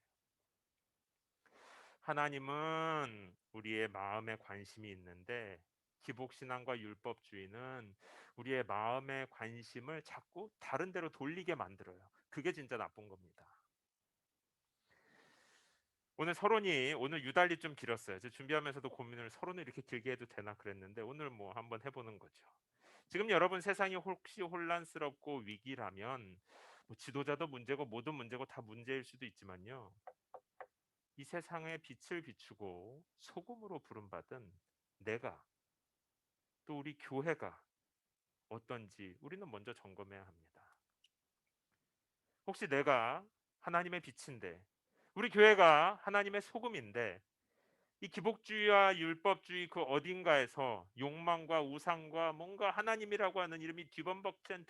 하나님은 우리의 마음에 관심이 있는데 기복신앙과 율법주의는 우리의 마음의 관심을 자꾸 다른 데로 돌리게 만들어요. 그게 진짜 나쁜 겁니다. 오늘 서론이 오늘 유달리 좀 길었어요. 제가 준비하면서도 고민을 서론을 이렇게 길게 해도 되나 그랬는데 오늘 뭐 한번 해보는 거죠. 지금 여러분 세상이 혹시 혼란스럽고 위기라면 뭐 지도자도 문제고 모든 문제고 다 문제일 수도 있지만요. 이 세상에 빛을 비추고 소금으로 부름받은 내가 또 우리 교회가 어떤지 우리는 먼저 점검해야 합니다. 혹시 내가 하나님의 빛인데 우리 교회가 하나님의 소금인데 이 기복주의와 율법주의 그 어딘가에서 욕망과 우상과 뭔가 하나님이라고 하는 이름이 뒤범벅된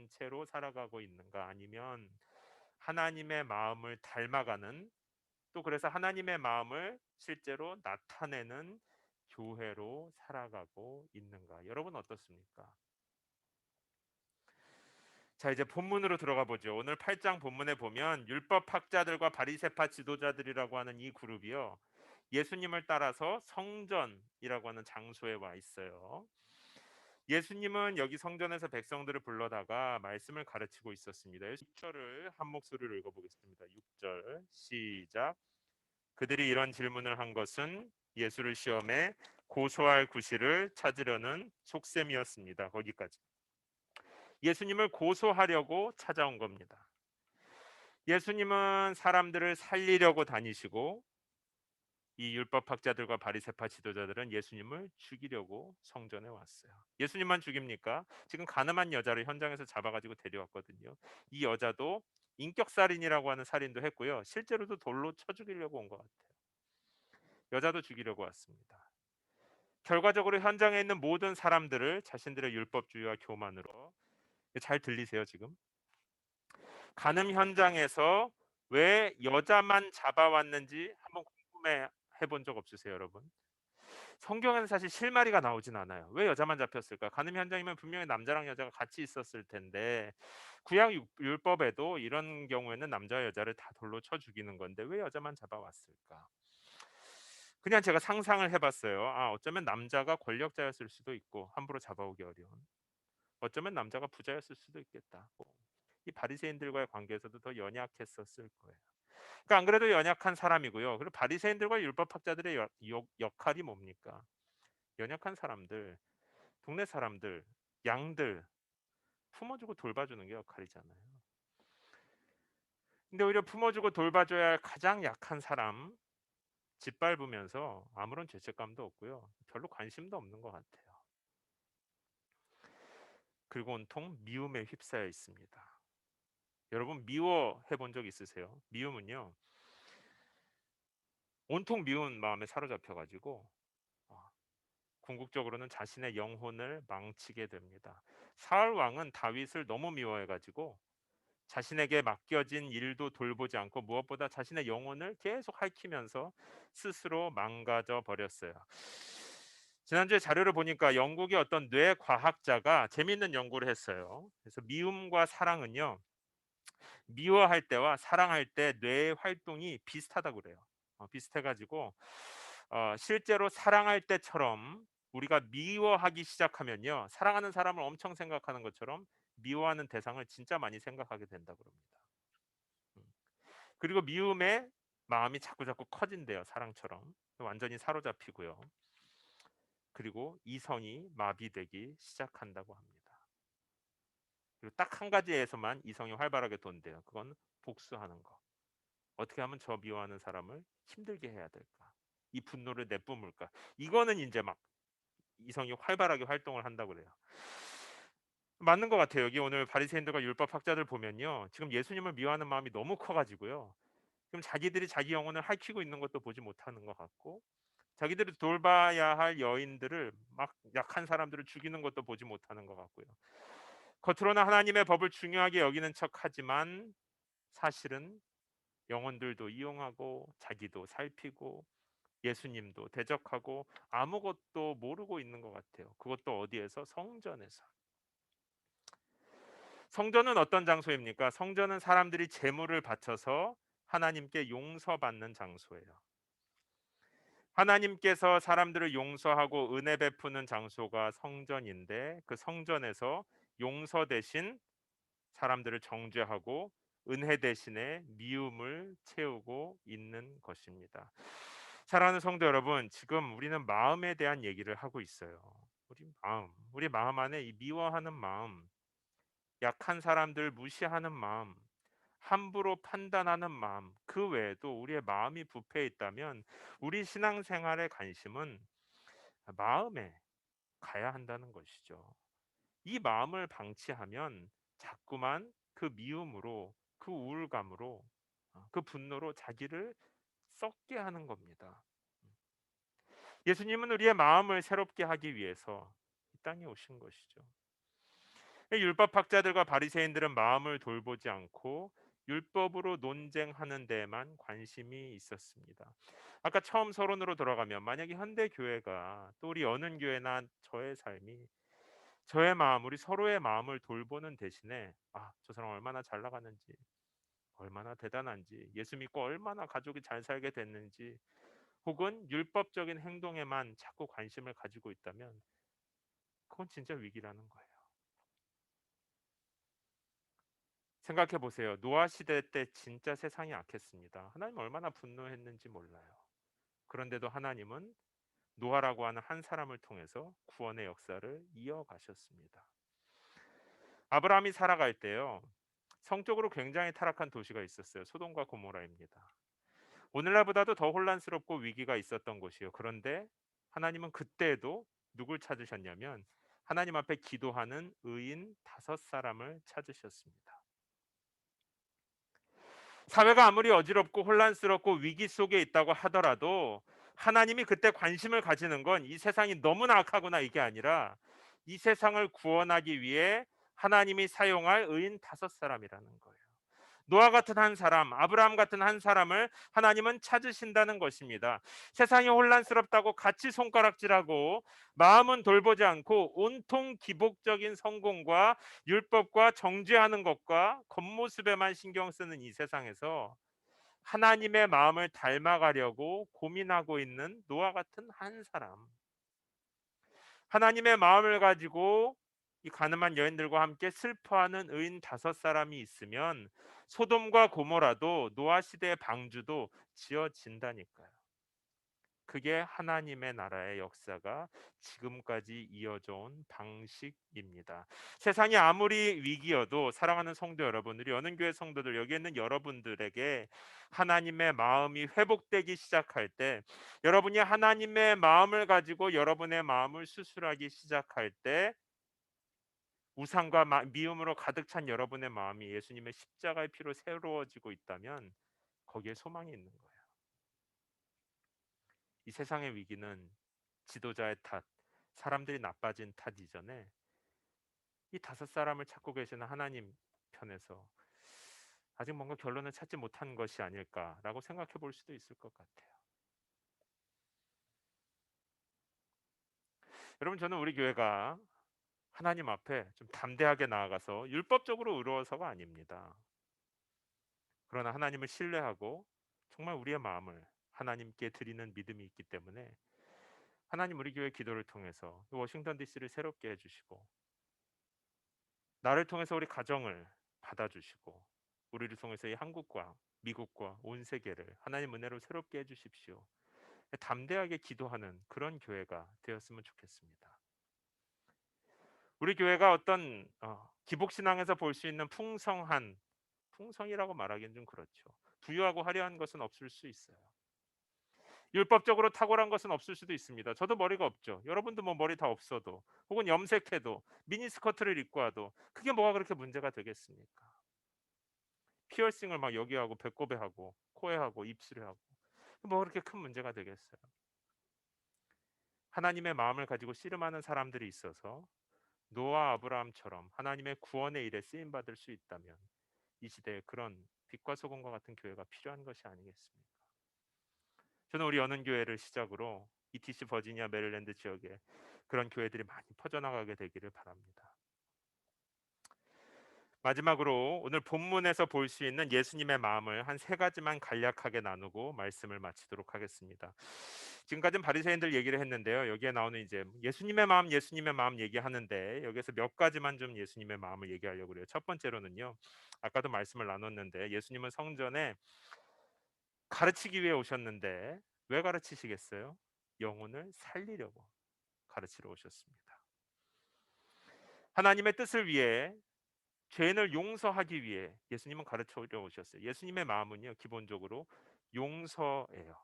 채로 살아가고 있는가 아니면 하나님의 마음을 닮아가는 또 그래서 하나님의 마음을 실제로 나타내는 교회로 살아가고 있는가 여러분 어떻습니까? 자 이제 본문으로 들어가 보죠. 오늘 8장 본문에 보면 율법학자들과 바리새파 지도자들이라고 하는 이 그룹이요. 예수님을 따라서 성전이라고 하는 장소에 와 있어요. 예수님은 여기 성전에서 백성들을 불러다가 말씀을 가르치고 있었습니다. 6절을 한 목소리로 읽어보겠습니다. 6절 시작. 그들이 이런 질문을 한 것은 예수를 시험해 고소할 구실을 찾으려는 속셈이었습니다. 거기까지. 예수님을 고소하려고 찾아온 겁니다. 예수님은 사람들을 살리려고 다니시고 이 율법학자들과 바리새파 지도자들은 예수님을 죽이려고 성전에 왔어요. 예수님만 죽입니까? 지금 가늠한 여자를 현장에서 잡아가지고 데려왔거든요. 이 여자도 인격살인이라고 하는 살인도 했고요. 실제로도 돌로 쳐 죽이려고 온 것 같아요. 여자도 죽이려고 왔습니다. 결과적으로 현장에 있는 모든 사람들을 자신들의 율법주의와 교만으로 잘 들리세요 지금? 간음 현장에서 왜 여자만 잡아왔는지 한번 궁금해 해본 적 없으세요, 여러분? 성경에는 사실 실마리가 나오진 않아요. 왜 여자만 잡혔을까? 간음 현장이면 분명히 남자랑 여자가 같이 있었을 텐데 구약 율법에도 이런 경우에는 남자와 여자를 다 돌로 쳐 죽이는 건데 왜 여자만 잡아왔을까? 그냥 제가 상상을 해봤어요. 아, 어쩌면 남자가 권력자였을 수도 있고 함부로 잡아오기 어려운. 어쩌면 남자가 부자였을 수도 있겠다. 이 바리새인들과의 관계에서도 더 연약했었을 거예요. 그러니까 안 그래도 연약한 사람이고요. 그리고 바리새인들과 율법학자들의 역할이 뭡니까? 연약한 사람들, 동네 사람들, 양들 품어주고 돌봐주는 게 역할이잖아요. 근데 오히려 품어주고 돌봐줘야 할 가장 약한 사람 짓밟으면서 아무런 죄책감도 없고요. 별로 관심도 없는 것 같아요. 그리고 온통 미움에 휩싸여 있습니다. 여러분 미워해 본 적 있으세요? 미움은요. 온통 미운 마음에 사로잡혀 가지고 궁극적으로는 자신의 영혼을 망치게 됩니다. 사울 왕은 다윗을 너무 미워해 가지고 자신에게 맡겨진 일도 돌보지 않고 무엇보다 자신의 영혼을 계속 핥히면서 스스로 망가져 버렸어요. 지난주에 자료를 보니까 영국의 어떤 뇌 과학자가 재미있는 연구를 했어요. 그래서 미움과 사랑은요, 미워할 때와 사랑할 때 뇌의 활동이 비슷하다고 그래요. 비슷해가지고 실제로 사랑할 때처럼 우리가 미워하기 시작하면요, 사랑하는 사람을 엄청 생각하는 것처럼 미워하는 대상을 진짜 많이 생각하게 된다고 합니다. 그리고 미움의 마음이 자꾸 자꾸 커진대요. 사랑처럼 완전히 사로잡히고요. 그리고 이성이 마비되기 시작한다고 합니다. 그리고 딱 한 가지에서만 이성이 활발하게 돈대요. 그건 복수하는 거. 어떻게 하면 저 미워하는 사람을 힘들게 해야 될까? 이 분노를 내뿜을까? 이거는 이제 막 이성이 활발하게 활동을 한다고 그래요. 맞는 것 같아요. 여기 오늘 바리새인들과 율법 학자들 보면요, 지금 예수님을 미워하는 마음이 너무 커가지고요. 그럼 자기들이 자기 영혼을 핥히고 있는 것도 보지 못하는 것 같고, 자기들이 돌봐야 할 여인들을 막 약한 사람들을 죽이는 것도 보지 못하는 것 같고요. 겉으로는 하나님의 법을 중요하게 여기는 척하지만 사실은 영혼들도 이용하고 자기도 살피고 예수님도 대적하고 아무것도 모르고 있는 것 같아요. 그것도 어디에서? 성전에서. 성전은 어떤 장소입니까? 성전은 사람들이 제물을 바쳐서 하나님께 용서받는 장소예요. 하나님께서 사람들을 용서하고 은혜 베푸는 장소가 성전인데 그 성전에서 용서 대신 사람들을 정죄하고 은혜 대신에 미움을 채우고 있는 것입니다. 사랑하는 성도 여러분, 지금 우리는 마음에 대한 얘기를 하고 있어요. 우리 마음 안에 이 미워하는 마음, 약한 사람들 무시하는 마음, 함부로 판단하는 마음, 그 외에도 우리의 마음이 부패해 있다면 우리 신앙생활의 관심은 마음에 가야 한다는 것이죠. 이 마음을 방치하면 자꾸만 그 미움으로, 그 우울감으로, 그 분노로 자기를 썩게 하는 겁니다. 예수님은 우리의 마음을 새롭게 하기 위해서 이 땅에 오신 것이죠. 율법학자들과 바리새인들은 마음을 돌보지 않고 율법으로 논쟁하는 데에만 관심이 있었습니다. 아까 처음 서론으로 돌아가면 만약에 현대 교회가 또 우리 여는 교회나 저의 삶이 저의 마음, 우리 서로의 마음을 돌보는 대신에 저 사람 얼마나 잘 나가는지, 얼마나 대단한지, 예수 믿고 얼마나 가족이 잘 살게 됐는지, 혹은 율법적인 행동에만 자꾸 관심을 가지고 있다면 그건 진짜 위기라는 거예요. 생각해 보세요. 노아 시대 때 진짜 세상이 악했습니다. 하나님 얼마나 분노했는지 몰라요. 그런데도 하나님은 노아라고 하는 한 사람을 통해서 구원의 역사를 이어가셨습니다. 아브라함이 살아갈 때요, 성적으로 굉장히 타락한 도시가 있었어요. 소돔과 고모라입니다. 오늘날보다도 더 혼란스럽고 위기가 있었던 곳이요. 그런데 하나님은 그때도 누굴 찾으셨냐면 하나님 앞에 기도하는 의인 5사람을 찾으셨습니다. 사회가 아무리 어지럽고 혼란스럽고 위기 속에 있다고 하더라도 하나님이 그때 관심을 가지는 건 이 세상이 너무나 악하구나 이게 아니라 이 세상을 구원하기 위해 하나님이 사용할 의인 5사람이라는 거예요. 노아 같은 한 사람, 아브라함 같은 한 사람을 하나님은 찾으신다는 것입니다. 세상이 혼란스럽다고 같이 손가락질하고 마음은 돌보지 않고 온통 기복적인 성공과 율법과 정죄하는 것과 겉모습에만 신경 쓰는 이 세상에서 하나님의 마음을 닮아가려고 고민하고 있는 노아 같은 한 사람, 하나님의 마음을 가지고 이 가늠한 여인들과 함께 슬퍼하는 의인 다섯 사람이 있으면 소돔과 고모라도 노아 시대의 방주도 지어진다니까요. 그게 하나님의 나라의 역사가 지금까지 이어져 온 방식입니다. 세상이 아무리 위기여도 사랑하는 성도 여러분들이, 여는 교회 성도들, 여기 있는 여러분들에게 하나님의 마음이 회복되기 시작할 때, 여러분이 하나님의 마음을 가지고 여러분의 마음을 수술하기 시작할 때, 우상과 미움으로 가득 찬 여러분의 마음이 예수님의 십자가의 피로 새로워지고 있다면 거기에 소망이 있는 거예요. 이 세상의 위기는 지도자의 탓, 사람들이 나빠진 탓 이전에 이 다섯 사람을 찾고 계시는 하나님 편에서 아직 뭔가 결론을 찾지 못한 것이 아닐까라고 생각해 볼 수도 있을 것 같아요. 여러분, 저는 우리 교회가 하나님 앞에 좀 담대하게 나아가서 율법적으로 의로워서가 아닙니다. 그러나 하나님을 신뢰하고 정말 우리의 마음을 하나님께 드리는 믿음이 있기 때문에 하나님 우리 교회 기도를 통해서 워싱턴 DC를 새롭게 해주시고, 나를 통해서 우리 가정을 받아주시고, 우리를 통해서 이 한국과 미국과 온 세계를 하나님 은혜로 새롭게 해주십시오. 담대하게 기도하는 그런 교회가 되었으면 좋겠습니다. 우리 교회가 어떤 기복신앙에서 볼 수 있는 풍성한, 풍성이라고 말하기는 좀 그렇죠, 부유하고 화려한 것은 없을 수 있어요. 율법적으로 탁월한 것은 없을 수도 있습니다. 저도 머리가 없죠. 여러분도 뭐 머리 다 없어도, 혹은 염색해도, 미니스커트를 입고 와도 그게 뭐가 그렇게 문제가 되겠습니까? 피어싱을 막 여기 하고 배꼽에 하고 코에 하고 입술에 하고 뭐 그렇게 큰 문제가 되겠어요? 하나님의 마음을 가지고 씨름하는 사람들이 있어서 노아 아브라함처럼 하나님의 구원의 일에 쓰임 받을 수 있다면 이 시대에 그런 빛과 소금과 같은 교회가 필요한 것이 아니겠습니까? 저는 우리 여는 교회를 시작으로 ETC 버지니아 메릴랜드 지역에 그런 교회들이 많이 퍼져나가게 되기를 바랍니다. 마지막으로 오늘 본문에서 볼 수 있는 예수님의 마음을 한 세 가지만 간략하게 나누고 말씀을 마치도록 하겠습니다. 지금까지는 바리새인들 얘기를 했는데요. 여기에 나오는 이제 예수님의 마음 얘기하는데 여기서 몇 가지만 좀 예수님의 마음을 얘기하려고 그래요. 첫 번째로는요, 아까도 말씀을 나눴는데 예수님은 성전에 가르치기 위해 오셨는데 왜 가르치시겠어요? 영혼을 살리려고 가르치러 오셨습니다. 하나님의 뜻을 위해, 죄인을 용서하기 위해 예수님은 가르쳐 오셨어요. 예수님의 마음은요, 기본적으로 용서예요.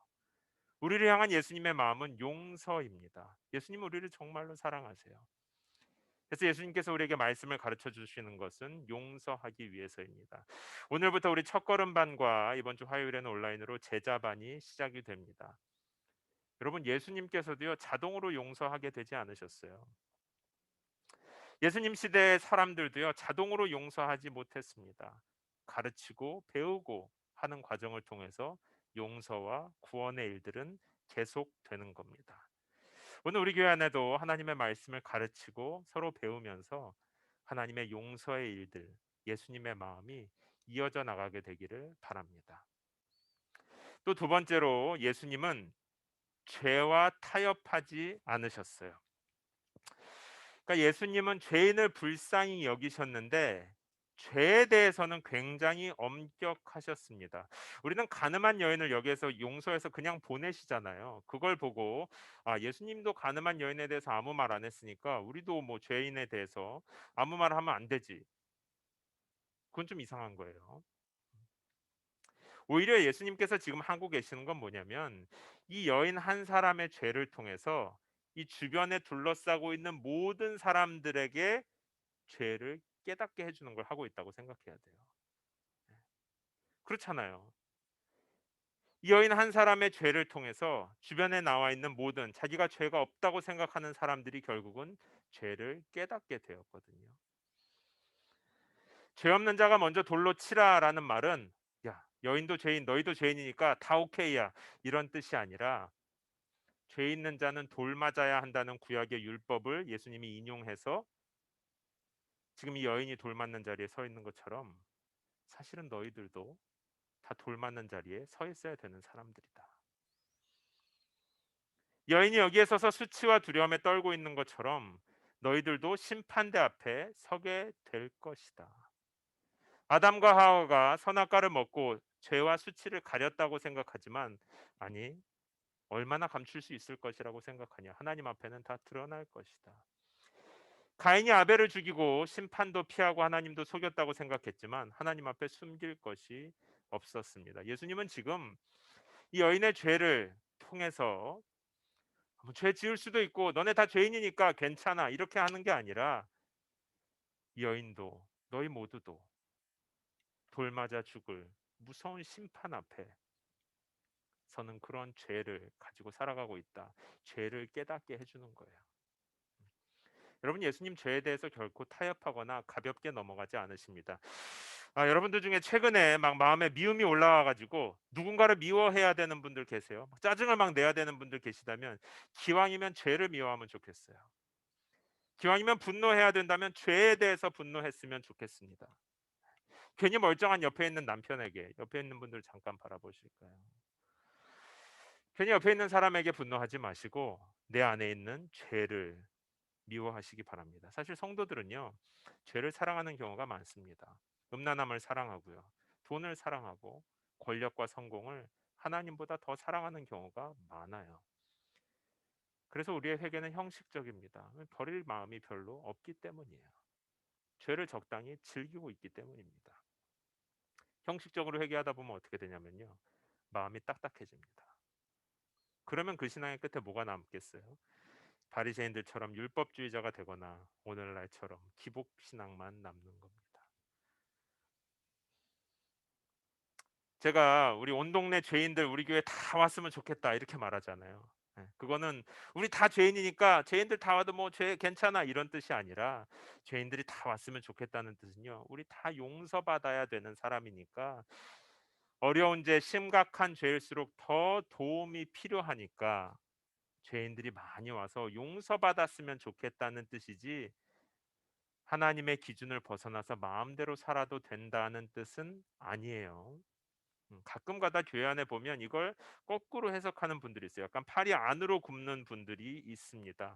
우리를 향한 예수님의 마음은 용서입니다. 예수님은 우리를 정말로 사랑하세요. 그래서 예수님께서 우리에게 말씀을 가르쳐 주시는 것은 용서하기 위해서입니다. 오늘부터 우리 첫걸음반과 이번 주 화요일에는 온라인으로 제자반이 시작이 됩니다. 여러분, 예수님께서도요 자동으로 용서하게 되지 않으셨어요. 예수님 시대의 사람들도요 자동으로 용서하지 못했습니다. 가르치고 배우고 하는 과정을 통해서 용서와 구원의 일들은 계속되는 겁니다. 오늘 우리 교회 안에도 하나님의 말씀을 가르치고 서로 배우면서 하나님의 용서의 일들, 예수님의 마음이 이어져 나가게 되기를 바랍니다. 또 두 번째로 예수님은 죄와 타협하지 않으셨어요. 그러니까 예수님은 죄인을 불쌍히 여기셨는데 죄에 대해서는 굉장히 엄격하셨습니다. 우리는 가늠한 여인을 여기에서 용서해서 그냥 보내시잖아요. 그걸 보고 예수님도 가늠한 여인에 대해서 아무 말 안 했으니까 우리도 뭐 죄인에 대해서 아무 말 하면 안 되지. 그건 좀 이상한 거예요. 오히려 예수님께서 지금 하고 계시는 건 뭐냐면 이 여인 한 사람의 죄를 통해서 이 주변에 둘러싸고 있는 모든 사람들에게 죄를 깨닫게 해주는 걸 하고 있다고 생각해야 돼요. 그렇잖아요. 이 여인 한 사람의 죄를 통해서 주변에 나와 있는 모든, 자기가 죄가 없다고 생각하는 사람들이 결국은 죄를 깨닫게 되었거든요. 죄 없는 자가 먼저 돌로 치라라는 말은 야, 여인도 죄인, 너희도 죄인이니까 다 오케이야. 이런 뜻이 아니라 죄 있는 자는 돌 맞아야 한다는 구약의 율법을 예수님이 인용해서 지금 이 여인이 돌 맞는 자리에 서 있는 것처럼 사실은 너희들도 다 돌 맞는 자리에 서 있어야 되는 사람들이다. 여인이 여기에 서서 수치와 두려움에 떨고 있는 것처럼 너희들도 심판대 앞에 서게 될 것이다. 아담과 하와가 선악과를 먹고 죄와 수치를 가렸다고 생각하지만 아니, 얼마나 감출 수 있을 것이라고 생각하냐. 하나님 앞에는 다 드러날 것이다. 가인이 아벨을 죽이고 심판도 피하고 하나님도 속였다고 생각했지만 하나님 앞에 숨길 것이 없었습니다. 예수님은 지금 이 여인의 죄를 통해서 뭐죄 지을 수도 있고 너네 다 죄인이니까 괜찮아 이렇게 하는 게 아니라 이 여인도 너희 모두도 돌 맞아 죽을 무서운 심판 앞에 서는 그런 죄를 가지고 살아가고 있다. 죄를 깨닫게 해주는 거예요. 여러분 예수님 죄에 대해서 결코 타협하거나 가볍게 넘어가지 않으십니다. 여러분들 중에 최근에 막 마음에 미움이 올라와 가지고 누군가를 미워해야 되는 분들 계세요. 짜증을 막 내야 되는 분들 계시다면 기왕이면 죄를 미워하면 좋겠어요. 기왕이면 분노해야 된다면 죄에 대해서 분노했으면 좋겠습니다. 괜히 멀쩡한 옆에 있는 남편에게 옆에 있는 분들 잠깐 바라보실까요? 괜히 옆에 있는 사람에게 분노하지 마시고 내 안에 있는 죄를 미워하시기 바랍니다. 사실 성도들은요, 죄를 사랑하는 경우가 많습니다. 음란함을 사랑하고요, 돈을 사랑하고 권력과 성공을 하나님보다 더 사랑하는 경우가 많아요. 그래서 우리의 회개는 형식적입니다. 버릴 마음이 별로 없기 때문이에요. 죄를 적당히 즐기고 있기 때문입니다. 형식적으로 회개하다 보면 어떻게 되냐면요, 마음이 딱딱해집니다. 그러면 그 신앙의 끝에 뭐가 남겠어요? 바리새인들처럼 율법주의자가 되거나 오늘날처럼 기복 신앙만 남는 겁니다. 제가 우리 온 동네 죄인들 우리 교회 다 왔으면 좋겠다 이렇게 말하잖아요. 그거는 우리 다 죄인이니까 죄인들 다 와도 뭐 죄 괜찮아 이런 뜻이 아니라 죄인들이 다 왔으면 좋겠다는 뜻은요. 우리 다 용서받아야 되는 사람이니까 어려운 죄, 심각한 죄일수록 더 도움이 필요하니까 죄인들이 많이 와서 용서받았으면 좋겠다는 뜻이지 하나님의 기준을 벗어나서 마음대로 살아도 된다는 뜻은 아니에요. 가끔 가다 교회 안에 보면 이걸 거꾸로 해석하는 분들이 있어요. 약간 팔이 안으로 굽는 분들이 있습니다.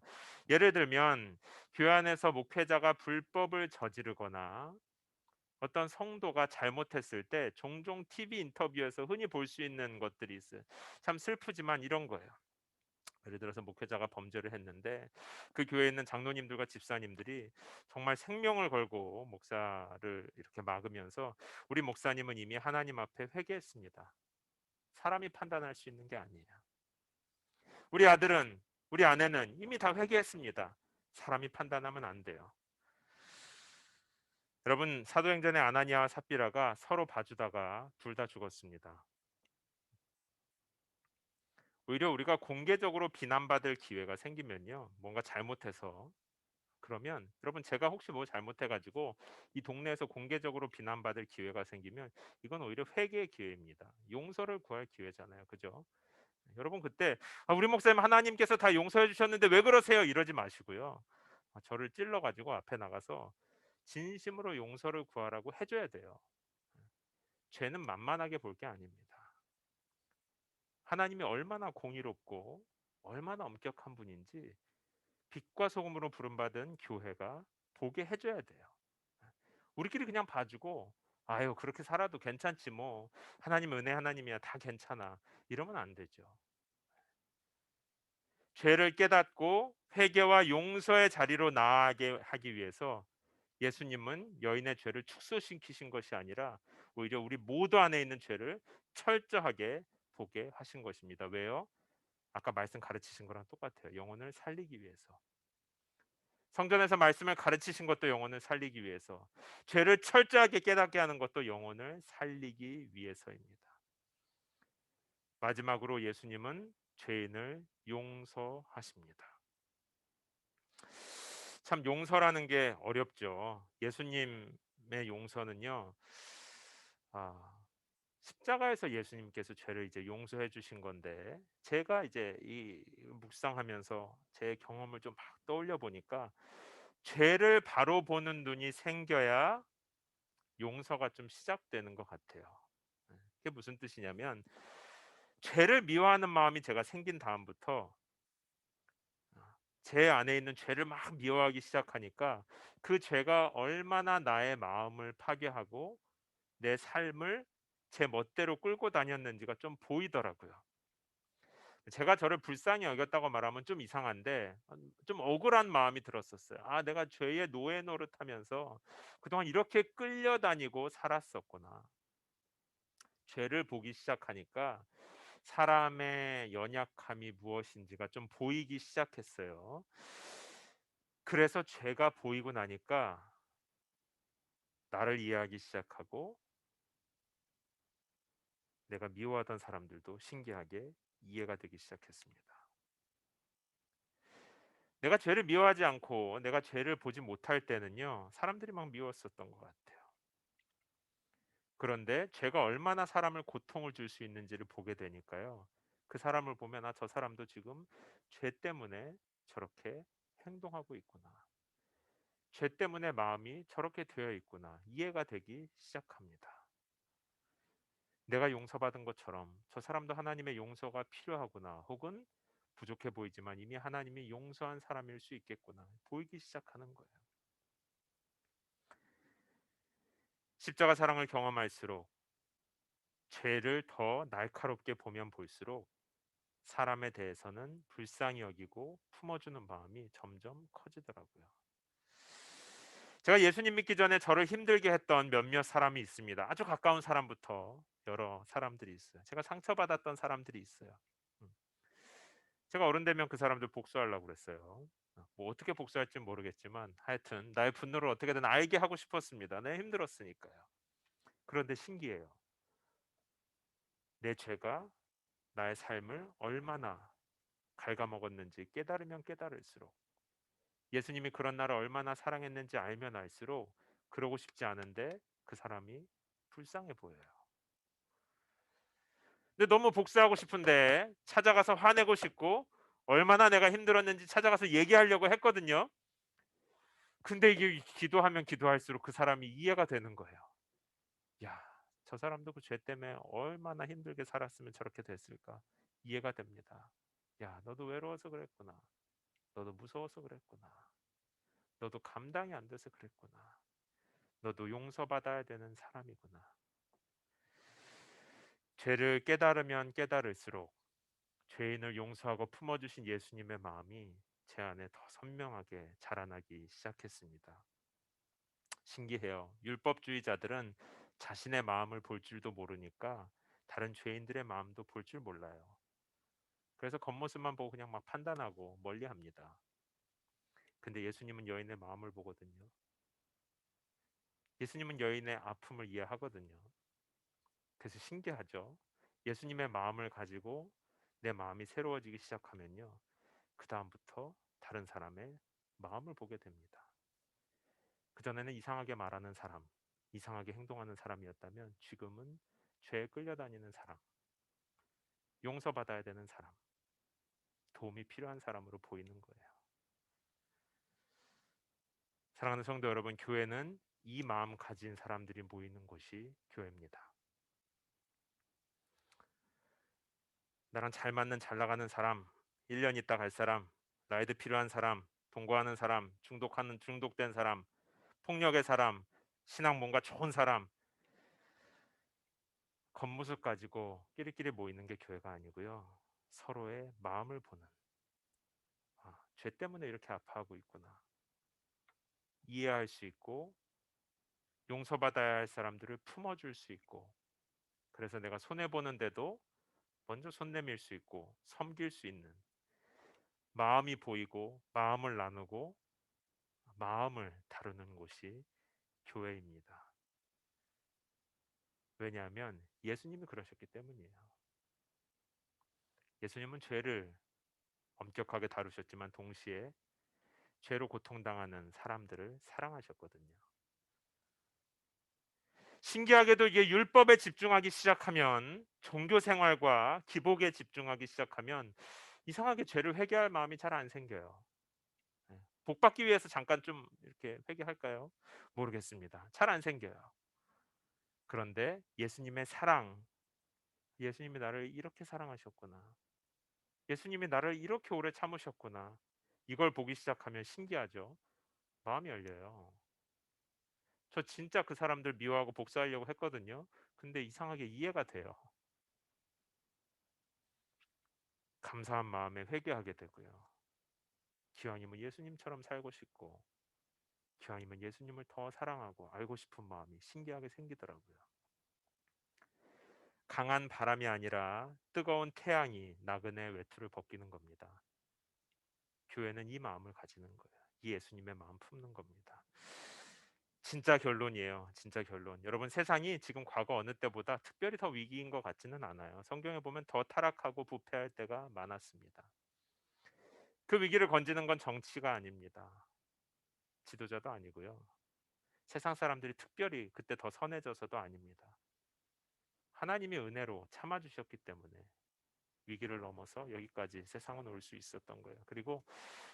예를 들면 교회 안에서 목회자가 불법을 저지르거나 어떤 성도가 잘못했을 때 종종 TV 인터뷰에서 흔히 볼 수 있는 것들이 있어요. 참 슬프지만 이런 거예요. 예를 들어서 목회자가 범죄를 했는데 그 교회에 있는 장로님들과 집사님들이 정말 생명을 걸고 목사를 이렇게 막으면서 우리 목사님은 이미 하나님 앞에 회개했습니다. 사람이 판단할 수 있는 게 아니에요. 우리 아들은 우리 아내는 이미 다 회개했습니다. 사람이 판단하면 안 돼요. 여러분 사도행전의 아나니아와 삽비라가 서로 봐주다가 둘 다 죽었습니다. 오히려 우리가 공개적으로 비난받을 기회가 생기면요, 뭔가 잘못해서 그러면 여러분 제가 혹시 뭐 잘못해가지고 이 동네에서 공개적으로 비난받을 기회가 생기면 이건 오히려 회개의 기회입니다. 용서를 구할 기회잖아요, 그죠? 여러분 그때 우리 목사님 하나님께서 다 용서해 주셨는데 왜 그러세요? 이러지 마시고요. 저를 찔러가지고 앞에 나가서 진심으로 용서를 구하라고 해줘야 돼요. 죄는 만만하게 볼 게 아닙니다. 하나님이 얼마나 공의롭고 얼마나 엄격한 분인지 빛과 소금으로 부름받은 교회가 보게 해줘야 돼요. 우리끼리 그냥 봐주고 아유 그렇게 살아도 괜찮지 뭐 하나님 은혜 하나님이야 다 괜찮아 이러면 안 되죠. 죄를 깨닫고 회개와 용서의 자리로 나아가게 하기 위해서 예수님은 여인의 죄를 축소시키신 것이 아니라 오히려 우리 모두 안에 있는 죄를 철저하게 보게 하신 것입니다. 왜요? 아까 말씀 가르치신 거랑 똑같아요. 영혼을 살리기 위해서. 성전에서 말씀을 가르치신 것도 영혼을 살리기 위해서, 죄를 철저하게 깨닫게 하는 것도 영혼을 살리기 위해서입니다. 마지막으로 예수님은 죄인을 용서하십니다. 참 용서라는 게 어렵죠. 예수님의 하나님의 용서는요. 아, 십자가에서 예수님께서 죄를 이제 용서해 주신 건데 제가 이제 이 묵상하면서 제 경험을 좀 막 떠올려 보니까 죄를 바로 보는 눈이 생겨야 용서가 좀 시작되는 것 같아요. 예. 그게 무슨 뜻이냐면 죄를 미워하는 마음이 제가 생긴 다음부터 제 안에 있는 죄를 막 미워하기 시작하니까 그 죄가 얼마나 나의 마음을 파괴하고 내 삶을 제 멋대로 끌고 다녔는지가 좀 보이더라고요. 제가 저를 불쌍히 여겼다고 말하면 좀 이상한데 좀 억울한 마음이 들었었어요. 아, 내가 죄의 노예 노릇하면서 그동안 이렇게 끌려다니고 살았었구나. 죄를 보기 시작하니까 사람의 연약함이 무엇인지가 좀 보이기 시작했어요. 그래서 죄가 보이고 나니까 나를 이해하기 시작하고 내가 미워하던 사람들도 신기하게 이해가 되기 시작했습니다. 내가 죄를 미워하지 않고 내가 죄를 보지 못할 때는요, 사람들이 막 미웠었던 것 같아요. 그런데 죄가 얼마나 사람을 고통을 줄 수 있는지를 보게 되니까요. 그 사람을 보면 아, 저 사람도 지금 죄 때문에 저렇게 행동하고 있구나. 죄 때문에 마음이 저렇게 되어 있구나. 이해가 되기 시작합니다. 내가 용서받은 것처럼 저 사람도 하나님의 용서가 필요하구나. 혹은 부족해 보이지만 이미 하나님이 용서한 사람일 수 있겠구나. 보이기 시작하는 거예요. 십자가 사랑을 경험할수록 죄를 더 날카롭게 보면 볼수록 사람에 대해서는 불쌍히 여기고 품어주는 마음이 점점 커지더라고요. 제가 예수님 믿기 전에 저를 힘들게 했던 몇몇 사람이 있습니다. 아주 가까운 사람부터 여러 사람들이 있어요. 제가 상처받았던 사람들이 있어요. 음. 제가 어른 되면 그 사람들 복수하려고 그랬어요. 뭐 어떻게 복수할지 모르겠지만 하여튼 나의 분노를 어떻게든 알게 하고 싶었습니다. 내 힘들었으니까요. 그런데 신기해요. 내 죄가 나의 삶을 얼마나 갉아먹었는지 깨달으면 깨달을수록 예수님이 그런 나를 얼마나 사랑했는지 알면 알수록 그러고 싶지 않은데 그 사람이 불쌍해 보여요. 근데 너무 복수하고 싶은데 찾아가서 화내고 싶고 얼마나 내가 힘들었는지 찾아가서 얘기하려고 했거든요. 근데 이게 기도하면 기도할수록 그 사람이 이해가 되는 거예요. 야, 저 사람도 그 죄 때문에 얼마나 힘들게 살았으면 저렇게 됐을까? 이해가 됩니다. 야, 너도 외로워서 그랬구나. 너도 무서워서 그랬구나. 너도 감당이 안 돼서 그랬구나. 너도 용서받아야 되는 사람이구나. 죄를 깨달으면 깨달을수록 죄인을 용서하고 품어주신 예수님의 마음이 제 안에 더 선명하게 자라나기 시작했습니다. 신기해요. 율법주의자들은 자신의 마음을 볼 줄도 모르니까 다른 죄인들의 마음도 볼 줄 몰라요. 그래서 겉모습만 보고 그냥 막 판단하고 멀리합니다. 근데 예수님은 여인의 마음을 보거든요. 예수님은 여인의 아픔을 이해하거든요. 그래서 신기하죠. 예수님의 마음을 가지고 내 마음이 새로워지기 시작하면요. 그 다음부터 다른 사람의 마음을 보게 됩니다. 그전에는 이상하게 말하는 사람, 이상하게 행동하는 사람이었다면 지금은 죄에 끌려다니는 사람, 용서받아야 되는 사람, 도움이 필요한 사람으로 보이는 거예요. 사랑하는 성도 여러분, 교회는 이 마음 가진 사람들이 모이는 곳이 교회입니다. 나랑 잘 맞는 잘 나가는 사람, 1년 있다 갈 사람, 라이드 필요한 사람, 동거하는 사람, 중독된 사람, 폭력의 사람, 신앙 뭔가 좋은 사람, 겉모습 가지고 끼리끼리 모이는 게 교회가 아니고요. 서로의 마음을 보는, 아, 죄 때문에 이렇게 아파하고 있구나. 이해할 수 있고 용서받아야 할 사람들을 품어줄 수 있고, 그래서 내가 손해 보는데도 먼저 손 내밀 수 있고 섬길 수 있는 마음이 보이고 마음을 나누고 마음을 다루는 곳이 교회입니다. 왜냐하면 예수님이 그러셨기 때문이에요. 예수님은 죄를 엄격하게 다루셨지만 동시에 죄로 고통당하는 사람들을 사랑하셨거든요. 신기하게도 이게 율법에 집중하기 시작하면, 종교 생활과 기복에 집중하기 시작하면 이상하게 죄를 회개할 마음이 잘 안 생겨요. 예. 복 받기 위해서 잠깐 좀 이렇게 회개할까요? 모르겠습니다. 잘 안 생겨요. 그런데 예수님의 사랑, 예수님이 나를 이렇게 사랑하셨구나. 예수님이 나를 이렇게 오래 참으셨구나. 이걸 보기 시작하면 신기하죠. 마음이 열려요. 저 진짜 그 사람들 미워하고 복수하려고 했거든요. 근데 이상하게 이해가 돼요. 감사한 마음에 회개하게 되고요. 기왕이면 예수님처럼 살고 싶고, 기왕이면 예수님을 더 사랑하고 알고 싶은 마음이 신기하게 생기더라고요. 강한 바람이 아니라 뜨거운 태양이 나그네 외투를 벗기는 겁니다. 교회는 이 마음을 가지는 거예요. 이 예수님의 마음 품는 겁니다. 진짜 결론이에요. 진짜 결론. 여러분, 세상이 지금 과거 어느 때보다 특별히 더 위기인 것 같지는 않아요. 성경에 보면 더 타락하고 부패할 때가 많았습니다. 그 위기를 건지는 건 정치가 아닙니다. 지도자도 아니고요. 세상 사람들이 특별히 그때 더 선해져서도 아닙니다. 하나님의 은혜로 참아주셨기 때문에 위기를 넘어서 여기까지 세상은 올 수 있었던 거예요. 그리고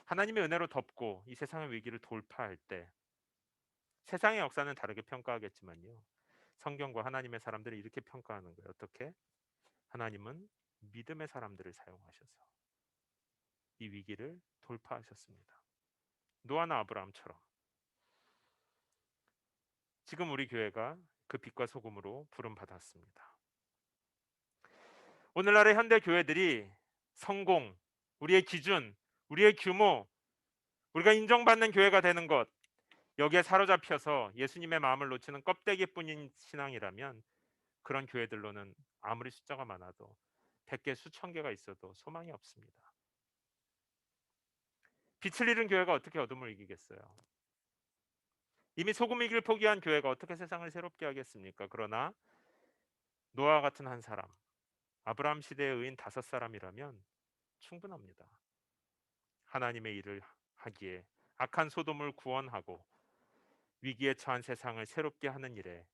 하나님의 은혜로 덮고 이 세상의 위기를 돌파할 때, 세상의 역사는 다르게 평가하겠지만요, 성경과 하나님의 사람들이 이렇게 평가하는 거예요. 어떻게? 하나님은 믿음의 사람들을 사용하셔서 이 위기를 돌파하셨습니다. 노아나 아브라함처럼. 지금 우리 교회가 그 빛과 소금으로 부름 받았습니다. 오늘날의 현대 교회들이 성공, 우리의 기준, 우리의 규모, 우리가 인정받는 교회가 되는 것, 여기에 사로잡혀서 예수님의 마음을 놓치는 껍데기뿐인 신앙이라면, 그런 교회들로는 아무리 숫자가 많아도 100개 수천 개가 있어도 소망이 없습니다. 빛을 잃은 교회가 어떻게 어둠을 이기겠어요? 이미 소금이길 포기한 교회가 어떻게 세상을 새롭게 하겠습니까? 그러나 노아와 같은 한 사람, 아브라함 시대의 의인 5사람이라면 충분합니다. 하나님의 일을 하기에, 악한 소돔을 구원하고 위기에 처한 세상을 새롭게 하는 일에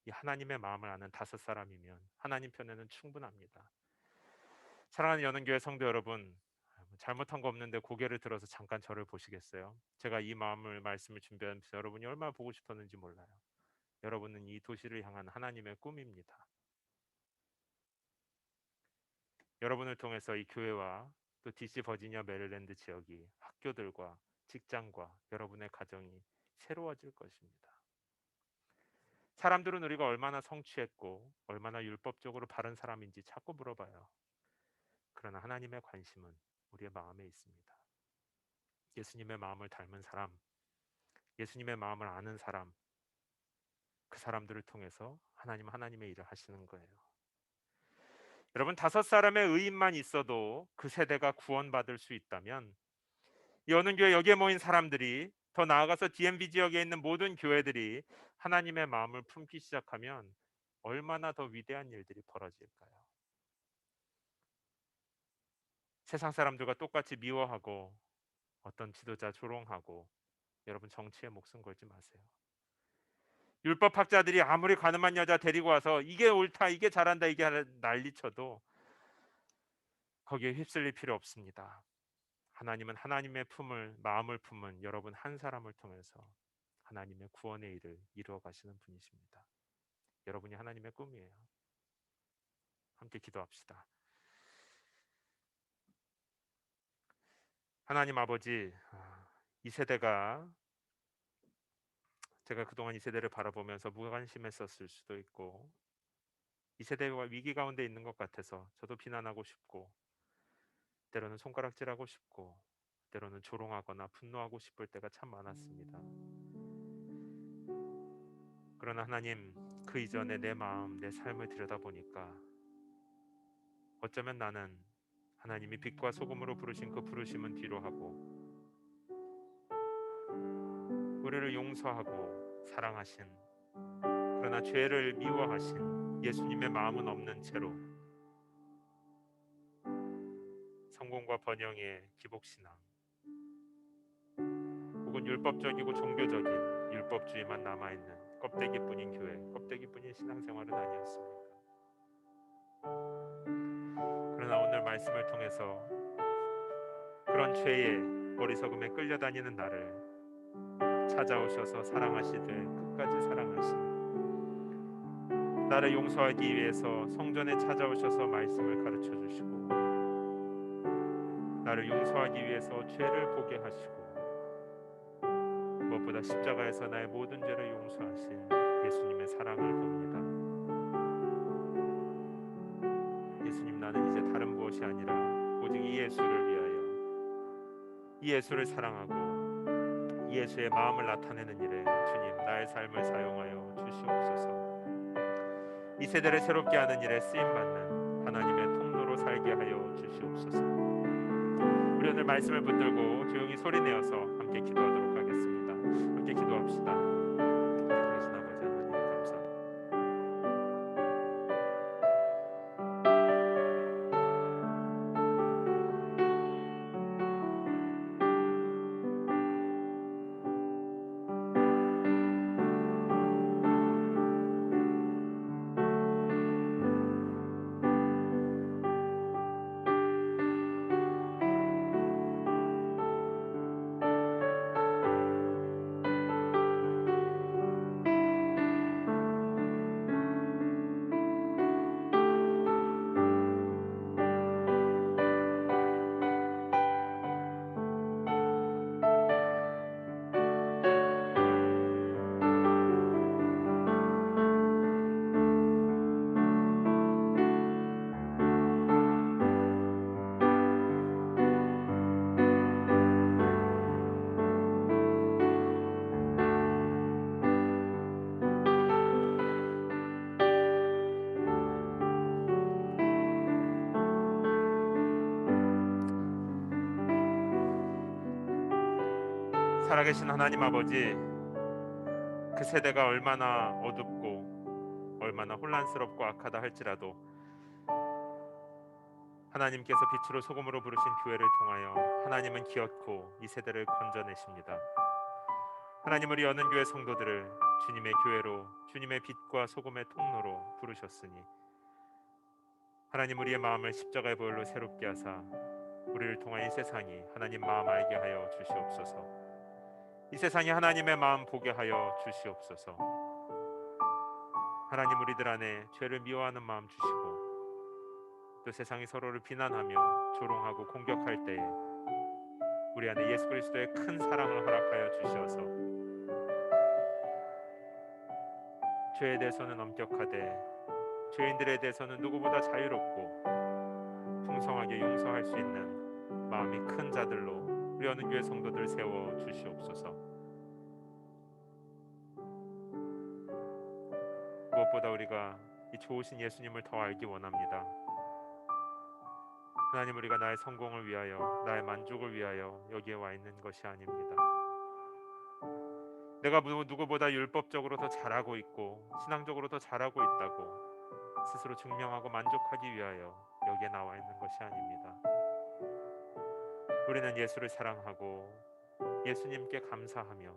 이 하나님의 마음을 아는 5사람이면 하나님 편에는 충분합니다. 사랑하는 연은교회 성도 여러분, 잘못한 거 없는데 고개를 들어서 잠깐 저를 보시겠어요? 제가 이 말씀을 준비하면서 여러분이 얼마나 보고 싶었는지 몰라요. 여러분은 이 도시를 향한 하나님의 꿈입니다. 여러분을 통해서 이 교회와 또 DC 버지니아 메릴랜드 지역이, 학교들과 직장과 여러분의 가정이 새로워질 것입니다. 사람들은 우리가 얼마나 성취했고 얼마나 율법적으로 바른 사람인지 자꾸 물어봐요. 그러나 하나님의 관심은 우리의 마음에 있습니다. 예수님의 마음을 닮은 사람, 예수님의 마음을 아는 사람, 그 사람들을 통해서 하나님의 일을 하시는 거예요. 여러분, 5사람의 의인만 있어도 그 세대가 구원받을 수 있다면, 여는 교회 여기에 모인 사람들이, 더 나아가서 DMV 지역에 있는 모든 교회들이 하나님의 마음을 품기 시작하면 얼마나 더 위대한 일들이 벌어질까요? 세상 사람들과 똑같이 미워하고 어떤 지도자 조롱하고, 여러분 정치에 목숨 걸지 마세요. 율법학자들이 아무리 가늠한 여자 데리고 와서 이게 옳다, 이게 잘한다, 이게 난리쳐도 거기에 휩쓸릴 필요 없습니다. 하나님은 하나님의 마음을 품은 여러분 한 사람을 통해서 하나님의 구원의 일을 이루어 가시는 분이십니다. 여러분이 하나님의 꿈이에요. 함께 기도합시다. 하나님 아버지, 이 세대가, 제가 그동안 이 세대를 바라보면서 무관심했었을 수도 있고, 이 세대가 위기 가운데 있는 것 같아서 저도 비난하고 싶고, 때로는 손가락질하고 싶고, 때로는 조롱하거나 분노하고 싶을 때가 참 많았습니다. 그러나 하나님, 그 이전에 내 마음, 내 삶을 들여다보니까 어쩌면 나는 하나님이 빛과 소금으로 부르신 그 부르심은 뒤로 하고, 우리를 용서하고 사랑하신, 그러나 죄를 미워하신 예수님의 마음은 없는 채로 성공과 번영의 기복신앙, 혹은 율법적이고 종교적인 율법주의만 남아있는 껍데기뿐인 교회, 껍데기뿐인 신앙생활은 아니었습니까? 그러나 오늘 말씀을 통해서 그런 죄에 어리석음에 끌려다니는 나를 찾아오셔서 사랑하시되 끝까지 사랑하신, 나를 용서하기 위해서 성전에 찾아오셔서 말씀을 가르쳐 주시고 나를 용서하기 위해서 죄를 보게 하시고 무엇보다 십자가에서 나의 모든 죄를 용서하신 예수님의 사랑을 봅니다. 예수님, 나는 이제 다른 무엇이 아니라 오직 이 예수를 위하여, 이 예수를 사랑하고 이 예수의 마음을 나타내는 일에 주님 나의 삶을 사용하여 주시옵소서. 이 세대를 새롭게 하는 일에 쓰임받는 하나님의 통로로 살게 하여 주시옵소서. 우리 오늘 말씀을 붙들고 조용히 소리내어서 함께 기도하도록 하겠습니다. 함께 기도합시다. 하신 아버지 하나님 감사합니다. 살아계신 하나님 아버지, 그 세대가 얼마나 어둡고 얼마나 혼란스럽고 악하다 할지라도 하나님께서 빛으로 소금으로 부르신 교회를 통하여 하나님은 기어코 이 세대를 건져내십니다. 하나님, 우리 여는 교회 성도들을 주님의 교회로, 주님의 빛과 소금의 통로로 부르셨으니 하나님, 우리의 마음을 십자가의 보혈로 새롭게 하사 우리를 통하여 이 세상이 하나님 마음 알게 하여 주시옵소서. 이 세상이 하나님의 마음 보게 하여 주시옵소서. 하나님, 우리들 안에 죄를 미워하는 마음 주시고 또 세상이 서로를 비난하며 조롱하고 공격할 때에 우리 안에 예수 그리스도의 큰 사랑을 허락하여 주셔서 죄에 대해서는 엄격하되 죄인들에 대해서는 누구보다 자유롭고 풍성하게 용서할 수 있는 마음이 큰 자들로 우리 어느 교회 성도들 세워 주시옵소서. 무엇보다 우리가 이 좋으신 예수님을 더 알기 원합니다. 하나님, 우리가 나의 성공을 위하여, 나의 만족을 위하여 여기에 와 있는 것이 아닙니다. 내가 누구보다 율법적으로 더 잘하고 있고 신앙적으로 더 잘하고 있다고 스스로 증명하고 만족하기 위하여 여기에 나와 있는 것이 아닙니다. 우리는 예수를 사랑하고 예수님께 감사하며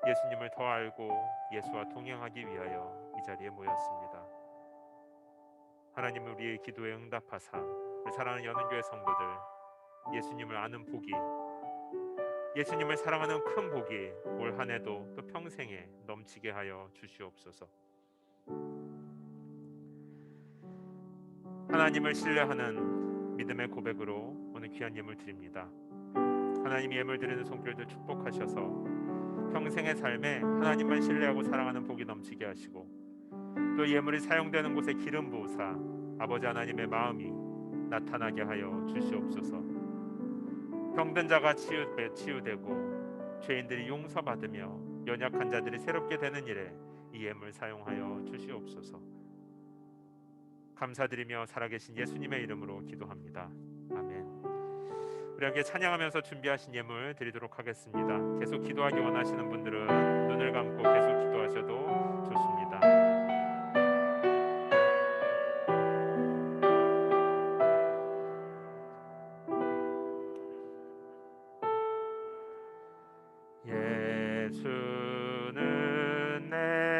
예수님을 더 알고 예수와 동행하기 위하여 이 자리에 모였습니다. 하나님, 우리의 기도에 응답하사 우리 사랑하는 여는교회 성도들 예수님을 아는 복이, 예수님을 사랑하는 큰 복이 올 한 해도 또 평생에 넘치게 하여 주시옵소서. 하나님을 신뢰하는 믿음의 고백으로 오늘 귀한 예물 드립니다. 하나님, 예물 드리는 손길들 축복하셔서 평생의 삶에 하나님만 신뢰하고 사랑하는 복이 넘치게 하시고 또 예물이 사용되는 곳에 기름 부으사 아버지 하나님의 마음이 나타나게 하여 주시옵소서. 병든 자가 치유되고 죄인들이 용서받으며 연약한 자들이 새롭게 되는 일에 이 예물 사용하여 주시옵소서. 감사드리며 살아계신 예수님의 이름으로 기도합니다. 아멘. 우리 함께 찬양하면서 준비하신 예물 드리도록 하겠습니다. 계속 기도하기 원하시는 분들은 눈을 감고 계속 기도하셔도 좋습니다. 예수는 내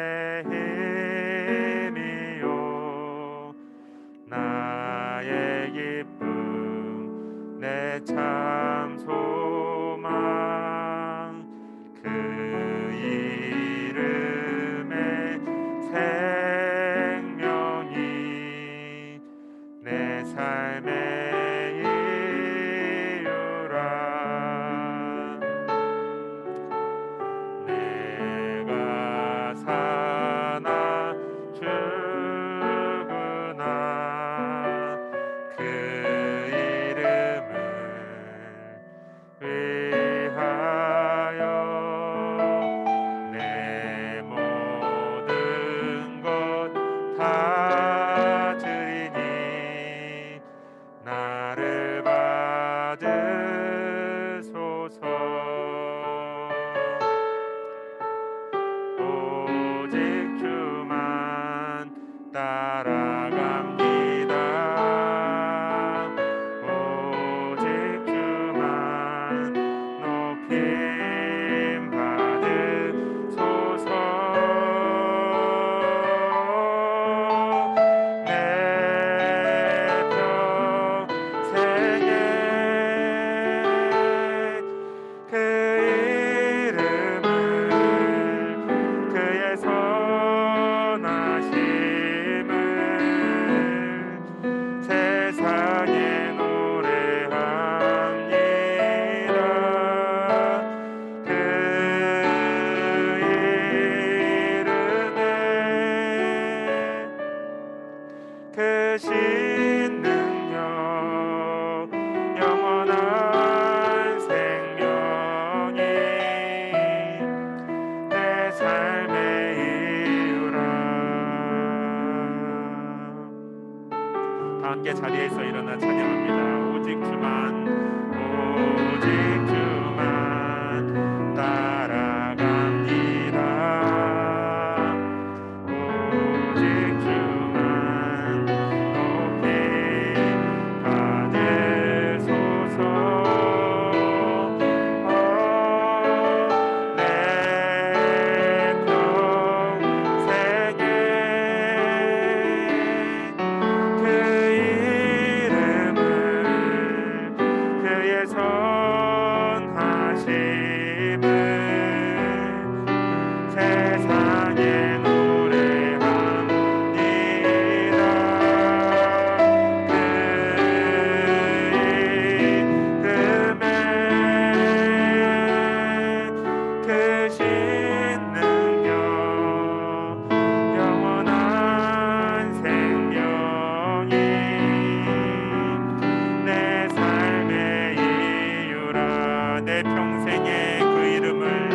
내 평생에 그 이름을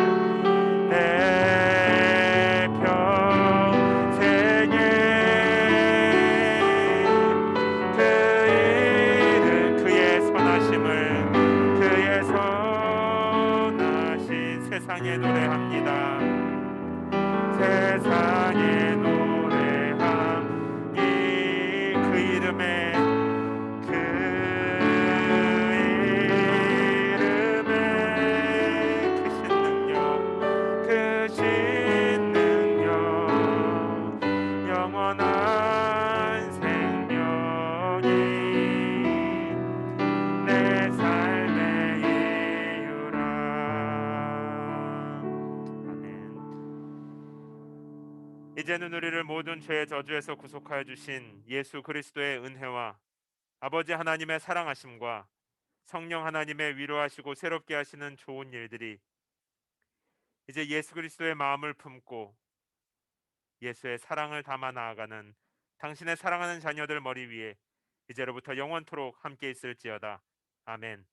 내 평생에 그 이름 그의 선하심을 그의 선하신 세상에 노래합니다. 세상에 노래함 이 그 이름에 그 이름에 크신 능력 영원한 생명이 내 삶의 이유라. 아멘. 이제는 우리를 모든 죄의 저주에서 구속하여 주신 예수 그리스도의 은혜와 아버지 하나님의 사랑하심과 성령 하나님의 위로하시고 새롭게 하시는 좋은 일들이 이제 예수 그리스도의 마음을 품고 예수의 사랑을 담아 나아가는 당신의 사랑하는 자녀들 머리 위에 이제로부터 영원토록 함께 있을지어다. 아멘.